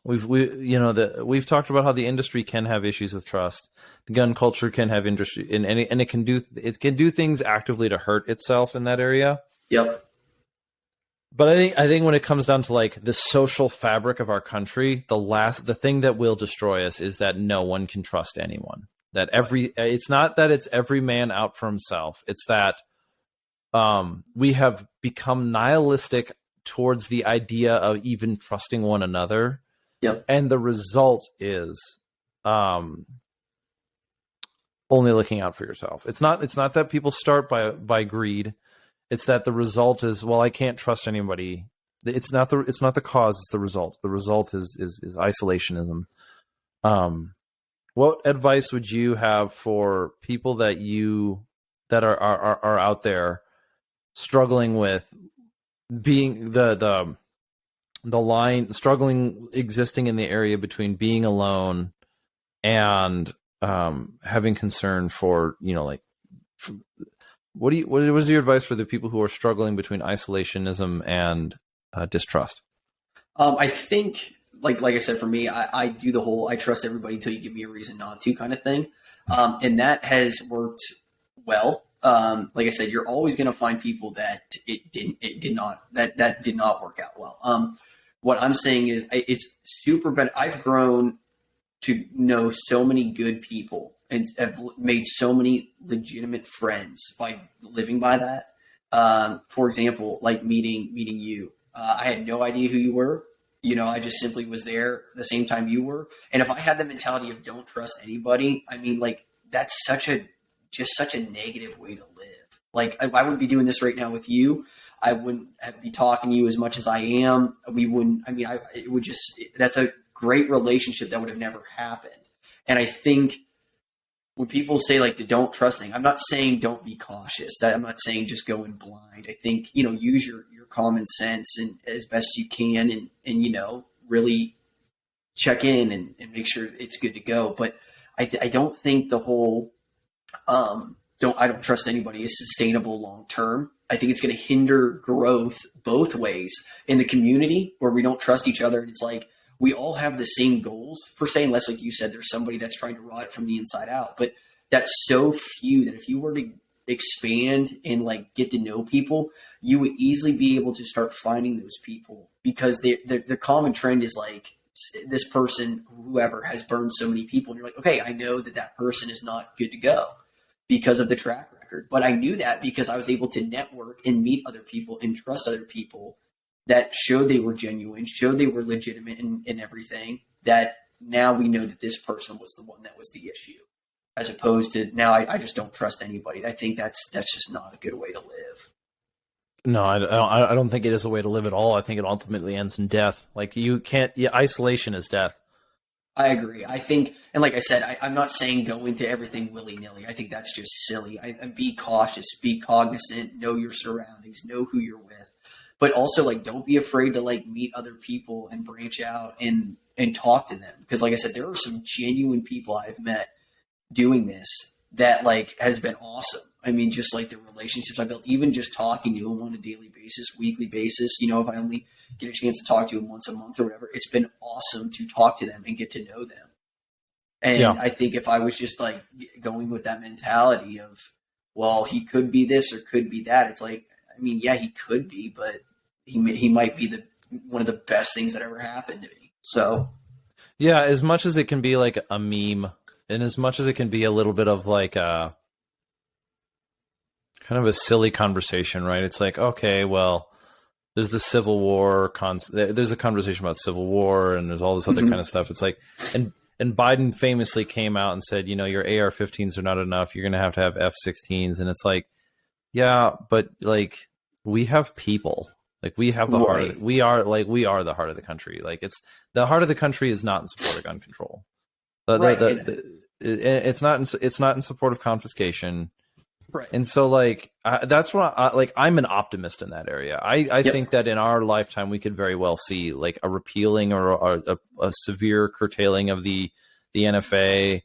we've talked about how the industry can have issues with trust. The gun culture can have industry, and it can do things actively to hurt itself in that area. Yep. But I think when it comes down to like the social fabric of our country, the thing that will destroy us is that no one can trust anyone. That it's not that it's every man out for himself. It's that we have become nihilistic towards the idea of even trusting one another. Yep. And the result is only looking out for yourself. It's not that people start by greed. It's that the result is, well, I can't trust anybody It's not the cause, it's the result. The result is isolationism. What advice would you have for people that are out there struggling with being the line, struggling existing in the area between being alone and having concern for, what is your advice for the people who are struggling between isolationism and distrust? I think, like I said, for me, I do the whole I trust everybody until you give me a reason not to kind of thing, and that has worked well. Like I said, you're always going to find people that did not work out well. What I'm saying is it's super better. I've grown to know so many good people and have made so many legitimate friends by living by that. For example, like meeting you, I had no idea who you were. I just simply was there the same time you were. And if I had the mentality of don't trust anybody, I mean, like that's such a negative way to live. Like I wouldn't be doing this right now with you. I wouldn't be talking to you as much as I am. That's a great relationship that would have never happened. And I think when people say like the don't trust thing, I'm not saying don't be cautious. I'm not saying just go in blind. I think, use your common sense and as best you can and really check in and make sure it's good to go. But I don't think the whole I don't trust anybody is sustainable long term. I think it's going to hinder growth both ways in the community where we don't trust each other. And it's like we all have the same goals per se, unless, like you said, there's somebody that's trying to rot it from the inside out. But that's so few that if you were to expand and like get to know people, you would easily be able to start finding those people because the common trend is like this person, whoever, has burned so many people. And you're like, okay, I know that person is not good to go because of the track record. But I knew that because I was able to network and meet other people and trust other people that showed they were genuine, showed they were legitimate in everything, that now we know that this person was the one that was the issue, as opposed to now I just don't trust anybody. I think that's just not a good way to live. No, I don't think it is a way to live at all. I think it ultimately ends in death. Like you can't, isolation is death. I agree. I think, and like I said, I'm not saying go into everything willy-nilly. I think that's just silly. Be cautious, be cognizant, know your surroundings, know who you're with. But also, like, don't be afraid to, like, meet other people and branch out and talk to them. Because, like I said, there are some genuine people I've met doing this that, like, has been awesome. I mean, just, like, the relationships I built, even just talking to them on a daily basis, weekly basis, if I only get a chance to talk to them once a month or whatever, it's been awesome to talk to them and get to know them. And yeah. I think if I was just, like, going with that mentality of, well, he could be this or could be that, it's like, I mean, yeah, he could be, but he might be one of the best things that ever happened to me. So, yeah, as much as it can be like a meme, and as much as it can be a little bit of like a kind of a silly conversation, right? It's like, okay, well, there's the Civil War, there's a conversation about Civil War, and there's all this other kind of stuff. It's like, and Biden famously came out and said, your AR-15s are not enough. You're going to have F-16s, and it's like, yeah, but like we have people. Like we have the heart. We are the heart of the country. Like the heart of the country is not in support of gun control. It's not in support of confiscation. Right. And so like that's what I'm an optimist in that area. I think that in our lifetime we could very well see like a repealing or a severe curtailing of the NFA.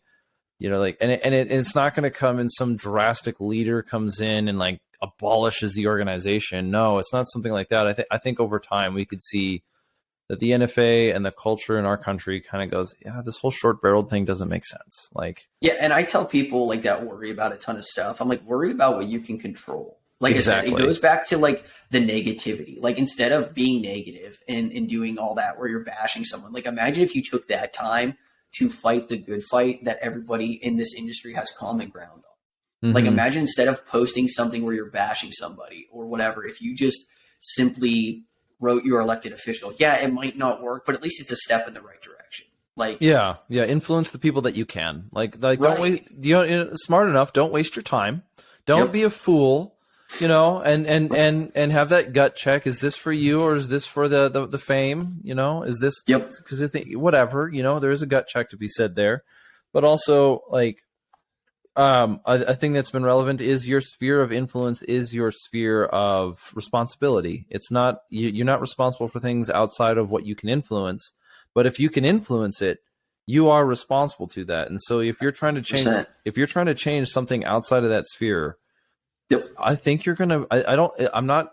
It's not going to come in some drastic leader comes in and like abolishes the organization. No, it's not something like that. I think over time we could see that the NFA and the culture in our country kind of goes, yeah, this whole short-barreled thing doesn't make sense. Like, yeah, and I tell people like that worry about a ton of stuff. I'm like, worry about what you can control. Like exactly. I said, it goes back to like the negativity. Like instead of being negative and doing all that where you're bashing someone, like imagine if you took that time to fight the good fight that everybody in this industry has common ground on. Like imagine instead of posting something where you're bashing somebody or whatever, if you just simply wrote your elected official, yeah, it might not work, but at least it's a step in the right direction. Like, yeah, influence the people that you can. Like, don't wait. Smart enough. Don't waste your time. Don't be a fool. and have that gut check. Is this for you, or is this for the fame? Is this, Yep. because I think whatever, there is a gut check to be said there, but also like, I think that's been relevant is your sphere of influence is your sphere of responsibility. It's not, you're not responsible for things outside of what you can influence, but if you can influence it, you are responsible to that. And so if you're trying to change, 100%. if you're trying to change something outside of that sphere, Yep. I think you're going to,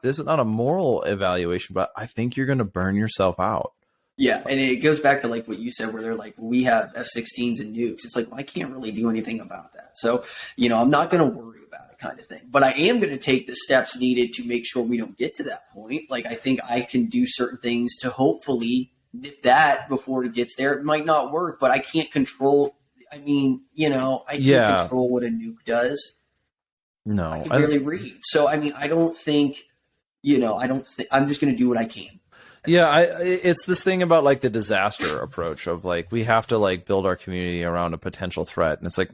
this is not a moral evaluation, but I think you're going to burn yourself out. Yeah, and it goes back to like what you said, where they're like, we have F-16s and nukes. It's like, well, I can't really do anything about that. So, I'm not going to worry about it, kind of thing. But I am going to take the steps needed to make sure we don't get to that point. Like, I think I can do certain things to hopefully nip that before it gets there. It might not work, but I can't control. I can't control what a nuke does. No, I can barely read. So, I don't think, I'm just going to do what I can. Yeah, it's this thing about like the disaster approach of like, we have to like build our community around a potential threat. And it's like,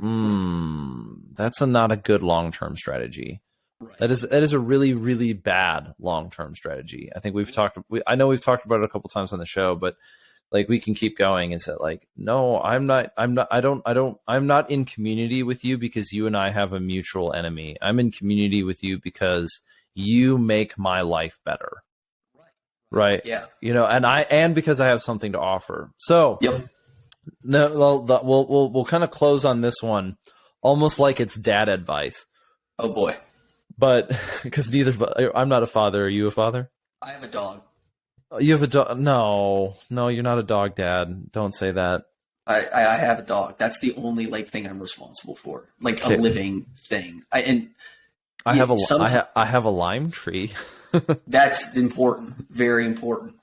that's not a good long-term strategy. Right. That is a really, really bad long-term strategy. I think I know we've talked about it a couple times on the show, but like we can keep going and say like, no, I'm not in community with you because you and I have a mutual enemy. I'm in community with you because you make my life better. Right. Yeah. And because I have something to offer. So yep. No, we'll kind of close on this one, almost like it's dad advice. Oh boy. But because I'm not a father. Are you a father? I have a dog. You have a dog? No, you're not a dog, Dad. Don't say that. I have a dog. That's the only like thing I'm responsible for, like a living thing. I have a lime tree. That's important. Very important.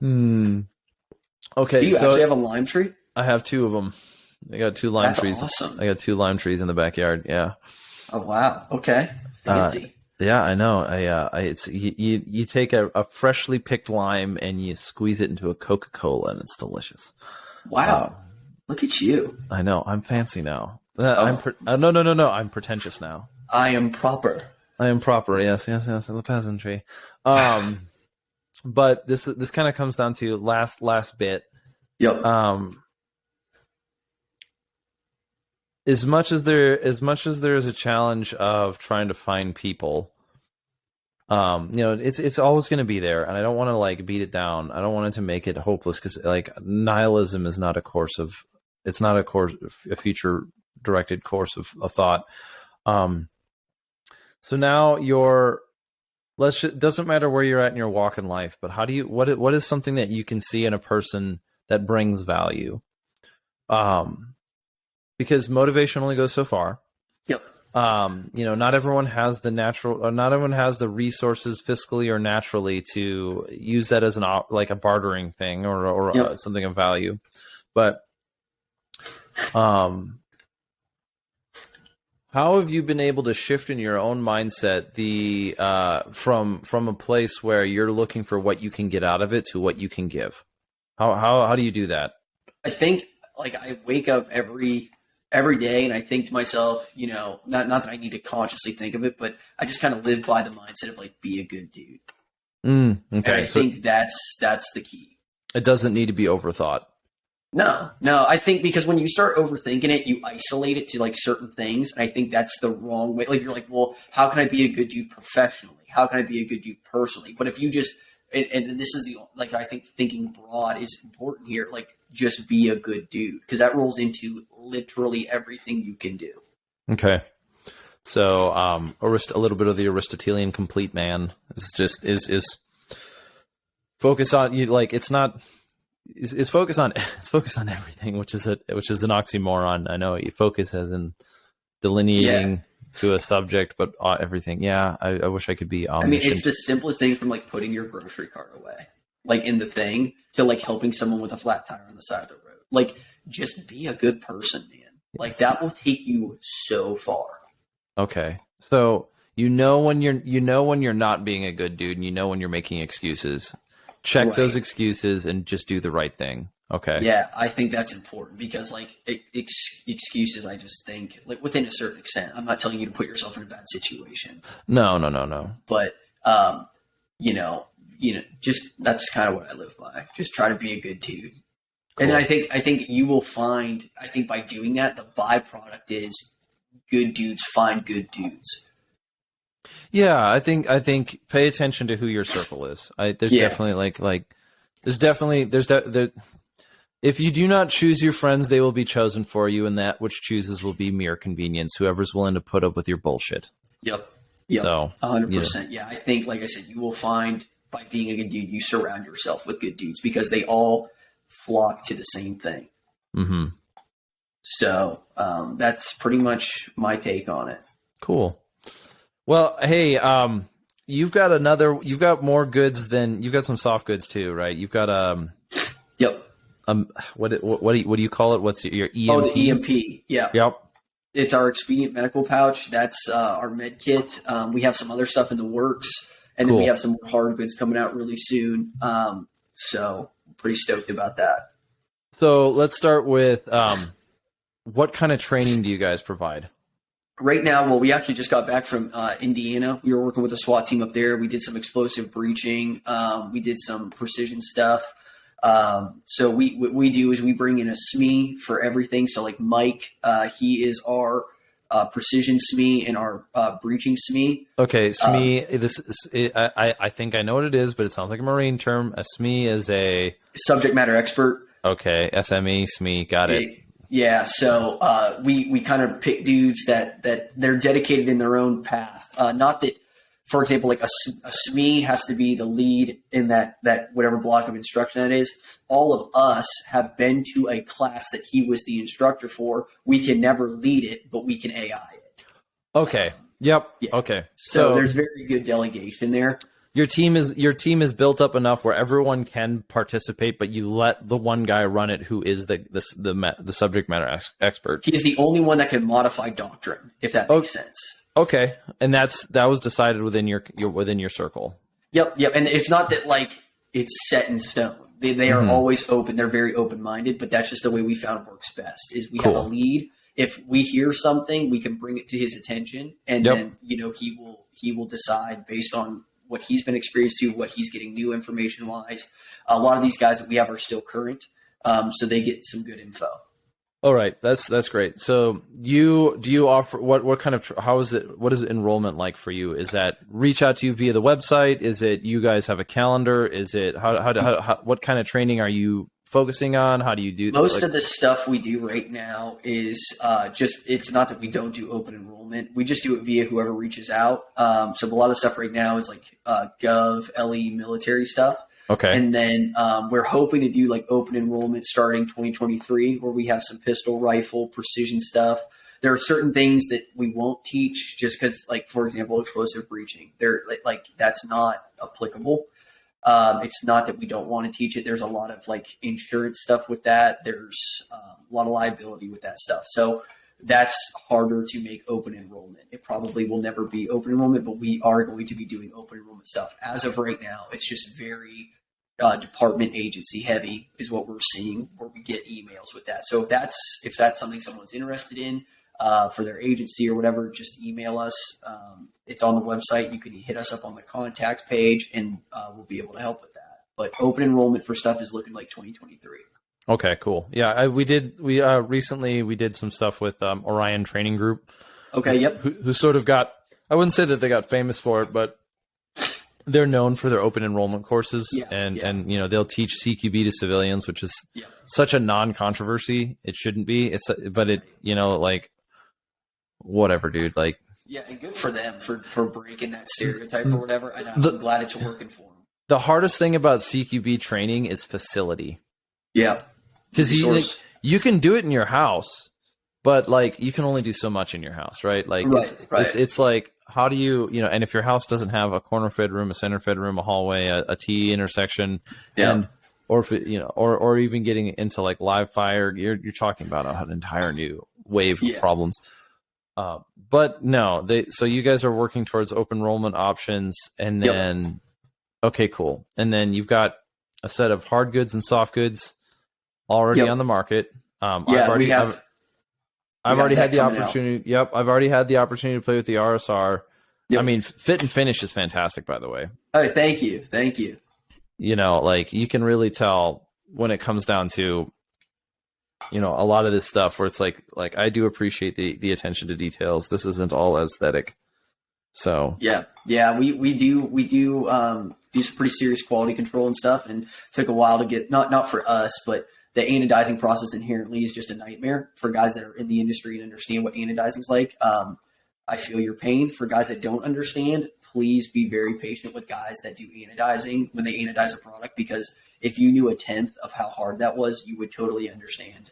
Okay. Do you actually have a lime tree? I have two of them. I got two lime trees. That's awesome. I got two lime trees in the backyard. Yeah. Oh wow. Okay. Fancy. Yeah, I know. You take a freshly picked lime and you squeeze it into a Coca-Cola and it's delicious. Wow. Look at you. I know. I'm fancy now. No. I'm pretentious now. I am proper. Yes, the peasantry. But this kind of comes down to last bit. Yep. As much as there is a challenge of trying to find people, it's always going to be there, and I don't want to like beat it down. I don't want it to make it hopeless because like nihilism is not a future directed course of thought. So now doesn't matter where you're at in your walk in life, but what is something that you can see in a person that brings value? Because motivation only goes so far. Yep. Not everyone has the resources fiscally or naturally to use that as a bartering thing or yep. Something of value. But, how have you been able to shift in your own mindset from a place where you're looking for what you can get out of it to what you can give? How do you do that? I think like I wake up every day and I think to myself, not that I need to consciously think of it, but I just kind of live by the mindset of like, be a good dude. Okay. And I think that's the key. It doesn't need to be overthought. No, I think because when you start overthinking it, you isolate it to like certain things. And I think that's the wrong way. Like you're like, well, how can I be a good dude professionally? How can I be a good dude personally? But if you just, and this is I think thinking broad is important here. Like just be a good dude because that rolls into literally everything you can do. Okay. So, a little bit of the Aristotelian complete man is focus on you. Like it's focus on everything, which is an oxymoron. I know you focus as in delineating to a subject, but everything. Yeah. I wish I could be omniscient. I mean, it's the simplest thing from like putting your grocery cart away, like in the thing, to like helping someone with a flat tire on the side of the road. Like just be a good person, man. Like that will take you so far. Okay. So when you're not being a good dude, and when you're making excuses. Check those excuses and just do the right thing. Okay. Yeah, I think that's important because like excuses, I just think like within a certain extent, I'm not telling you to put yourself in a bad situation, No. but you know, just that's kind of what I live by. Just try to be a good dude. Cool. And then I think you will find, I think by doing that, the byproduct is good dudes find good dudes. Yeah, I think pay attention to who your circle is. There's definitely if you do not choose your friends, they will be chosen for you, and that which chooses will be mere convenience. Whoever's willing to put up with your bullshit. Yep. So 100%. Yeah, I think, like I said, you will find by being a good dude, you surround yourself with good dudes because they all flock to the same thing. Mm-hmm. So that's pretty much my take on it. Cool. Well, hey, you've got more goods than you've got some soft goods too, right? You've got Yep. what do you call it? What's your EMP? Oh, the EMP. Yeah. Yep. It's our expedient medical pouch. That's our med kit. We have some other stuff in the works, and then we have some hard goods coming out really soon. So I'm pretty stoked about that. So let's start with what kind of training do you guys provide? Right now, well, we actually just got back from Indiana. We were working with a SWAT team up there. We did some explosive breaching. We did some precision stuff. So what we do is we bring in a SME for everything. So like Mike, he is our precision SME and our breaching SME. Okay, SME. I think I know what it is, but it sounds like a Marine term. A SME is a subject matter expert. Okay, SME, SME, got it. Yeah, so we kind of pick dudes that they're dedicated in their own path. Not that, for example, like a SME has to be the lead in that whatever block of instruction that is. All of us have been to a class that he was the instructor for. We can never lead it, but we can AI it. Okay. Yep. Yeah. Okay. So there's very good delegation there. Your team is built up enough where everyone can participate, but you let the one guy run it who is the subject matter expert. He's the only one that can modify doctrine, if that makes sense. Okay, and that was decided within your circle. Yep, and it's not that like it's set in stone. They are always open. They're very open minded, but that's just the way we found works best. Is we have a lead. If we hear something, we can bring it to his attention, and then he will decide based on what he's been experienced to, what he's getting new information wise. A lot of these guys that we have are still current, so they get some good info. All right, that's great. So do you offer what kind of what is enrollment like for you? Is that reach out to you via the website? Is it you guys have a calendar? Is it how what kind of training are you focusing on? How do you do most of the stuff we do right now is it's not that we don't do open enrollment. We just do it via whoever reaches out. So a lot of stuff right now is like gov, LE, military stuff. Okay. And then we're hoping to do like open enrollment starting 2023 where we have some pistol, rifle, precision stuff. There are certain things that we won't teach just because, like, for example, explosive breaching. They're like that's not applicable. It's not that we don't want to teach it. There's a lot of like insurance stuff with that. There's a lot of liability with that stuff. So that's harder to make open enrollment. It probably will never be open enrollment, but we are going to be doing open enrollment stuff. As of right now, it's just very department agency heavy is what we're seeing where we get emails with that. So if that's something someone's interested in for their agency or whatever, just email us. It's on the website. You can hit us up on the contact page and we'll be able to help with that. But open enrollment for stuff is looking like 2023. Okay, cool. Yeah, we recently did some stuff with Orion Training Group. Okay, yep. Who sort of got, I wouldn't say that they got famous for it, but they're known for their open enrollment courses, and they'll teach CQB to civilians, which is such a non-controversy. It shouldn't be. Whatever, dude. Like, yeah, and good for them for breaking that stereotype or whatever. And I'm glad it's working for them. The hardest thing about CQB training is facility. Yeah, because you can do it in your house, but like you can only do so much in your house, right? Like, it's like, how do you, and if your house doesn't have a corner fed room, a center fed room, a hallway, a T intersection, or if it, or even getting into like live fire, you're talking about an entire new wave of problems. But no, so you guys are working towards open enrollment options, and then okay, cool, and then you've got a set of hard goods and soft goods. already Yep. on the market. Yeah, I've already had the coming out. opportunity. Yep, I've already had the opportunity to play with the RSR. Yep. I mean, fit and finish is fantastic, by the way. Oh, thank you. Thank you. You know, like you can really tell when it comes down to, you know, a lot of this stuff where it's like I do appreciate the attention to details. This isn't all aesthetic. So Yeah. We do some pretty serious quality control and stuff, and took a while to get not for us, but the anodizing process inherently is just a nightmare for guys that are in the industry and understand what anodizing is like. I feel your pain. For guys that don't understand, please be very patient with guys that do anodizing when they anodize a product, because if you knew a tenth of how hard that was, you would totally understand.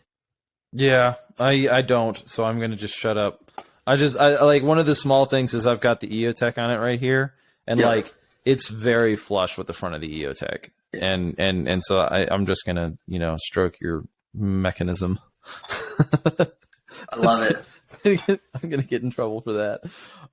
yeah, I don't. So I'm gonna just shut up. I like one of the small things is I've got the EOTech on it right here, and Yeah. like it's very flush with the front of the EOTech, Yeah. and so I'm just gonna, you know, stroke your mechanism. I love it. I'm gonna get in trouble for that.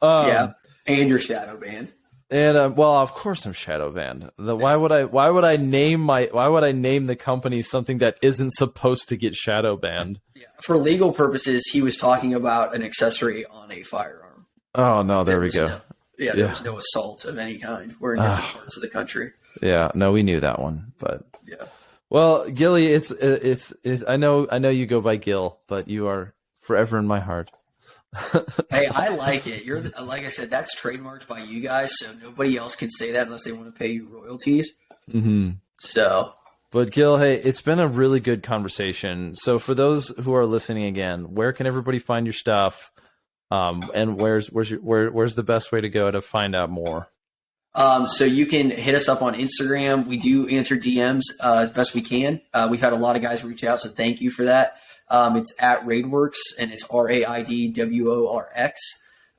Yeah. And your shadow band. And well, of course I'm shadow banned. Why would I name the company something that isn't supposed to get shadow banned? Yeah. For legal purposes, he was talking about an accessory on a firearm. Oh no, there we go. There was no assault of any kind. We're in different parts of the country. Yeah, no, we knew that one, but Yeah. well, Gilly, it's I know you go by Gill, but you are forever in my heart. Hey, I like it. Like I said, that's trademarked by you guys, so nobody else can say that unless they want to pay you royalties. Mm-hmm. So, but Gill, hey, it's been a really good conversation. So for those who are listening again, where can everybody find your stuff? And where's the best way to go to find out more? so you can hit us up on Instagram. We do answer DMs as best we can. We've had a lot of guys reach out, so thank you for that. It's at Raidworx, and it's RAIDWORX.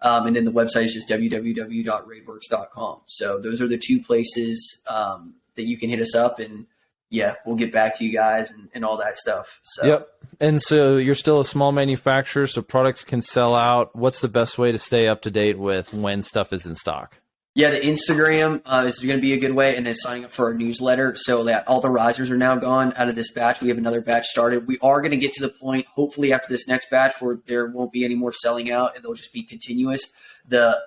And then the website is just www.raidworx.com. So those are the two places that you can hit us up, and yeah, we'll get back to you guys and all that stuff. So. Yep. And so you're still a small manufacturer, so products can sell out. What's the best way to stay up to date with when stuff is in stock? Yeah, the Instagram is going to be a good way, and then signing up for our newsletter so that all the risers are now gone out of this batch. We have another batch started. We are going to get to the point, hopefully after this next batch, where there won't be any more selling out, and they'll just be continuous. The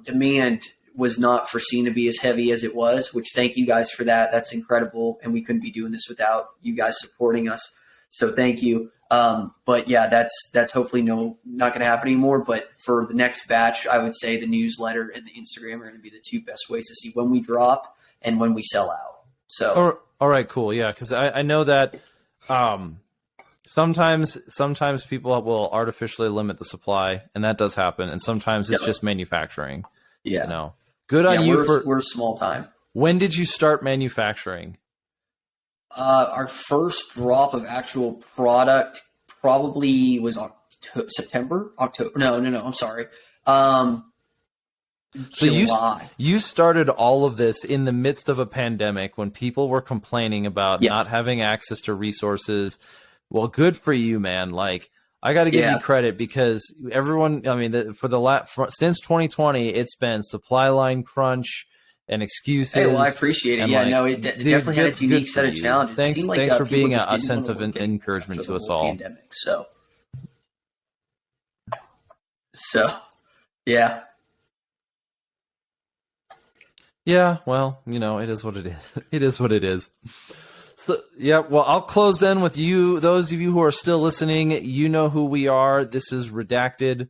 demand was not foreseen to be as heavy as it was, which thank you guys for that. That's incredible, and we couldn't be doing this without you guys supporting us. So thank you. But yeah, that's hopefully not going to happen anymore. But for the next batch, I would say the newsletter and the Instagram are going to be the two best ways to see when we drop and when we sell out. So, all right, cool. Yeah. Cause I know that, sometimes people will artificially limit the supply, and that does happen. And sometimes it's just manufacturing. Yeah. You know, good on you we're small time. When did you start manufacturing? Our first drop of actual product probably was October. No, I'm sorry. So July. you started all of this in the midst of a pandemic when people were complaining about not having access to resources. Well, good for you, man. Like, I got to give you credit, because everyone, I mean, since 2020, it's been supply line crunch and excuses. Hey, well, I appreciate it. Yeah, like, it definitely had its unique set of challenges. Thanks for people being just a didn't sense want of to work encouragement to us whole all. Pandemic. So, yeah. Yeah, well, you know, it is what it is. It is what it is. So, yeah, well, I'll close then with you. Those of you who are still listening, you know who we are. This is Redacted.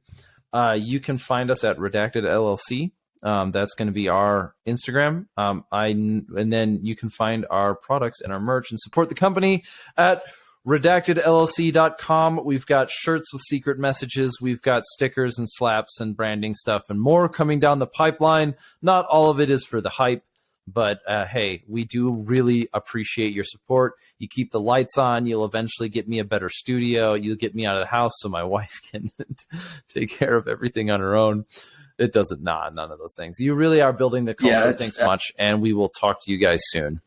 You can find us at Redacted LLC. That's going to be our Instagram. And then you can find our products and our merch and support the company at redactedllc.com. We've got shirts with secret messages. We've got stickers and slaps and branding stuff and more coming down the pipeline. Not all of it is for the hype, but hey, we do really appreciate your support. You keep the lights on. You'll eventually get me a better studio. You'll get me out of the house so my wife can take care of everything on her own. It doesn't, none of those things. You really are building the culture. Thanks much. And we will talk to you guys soon.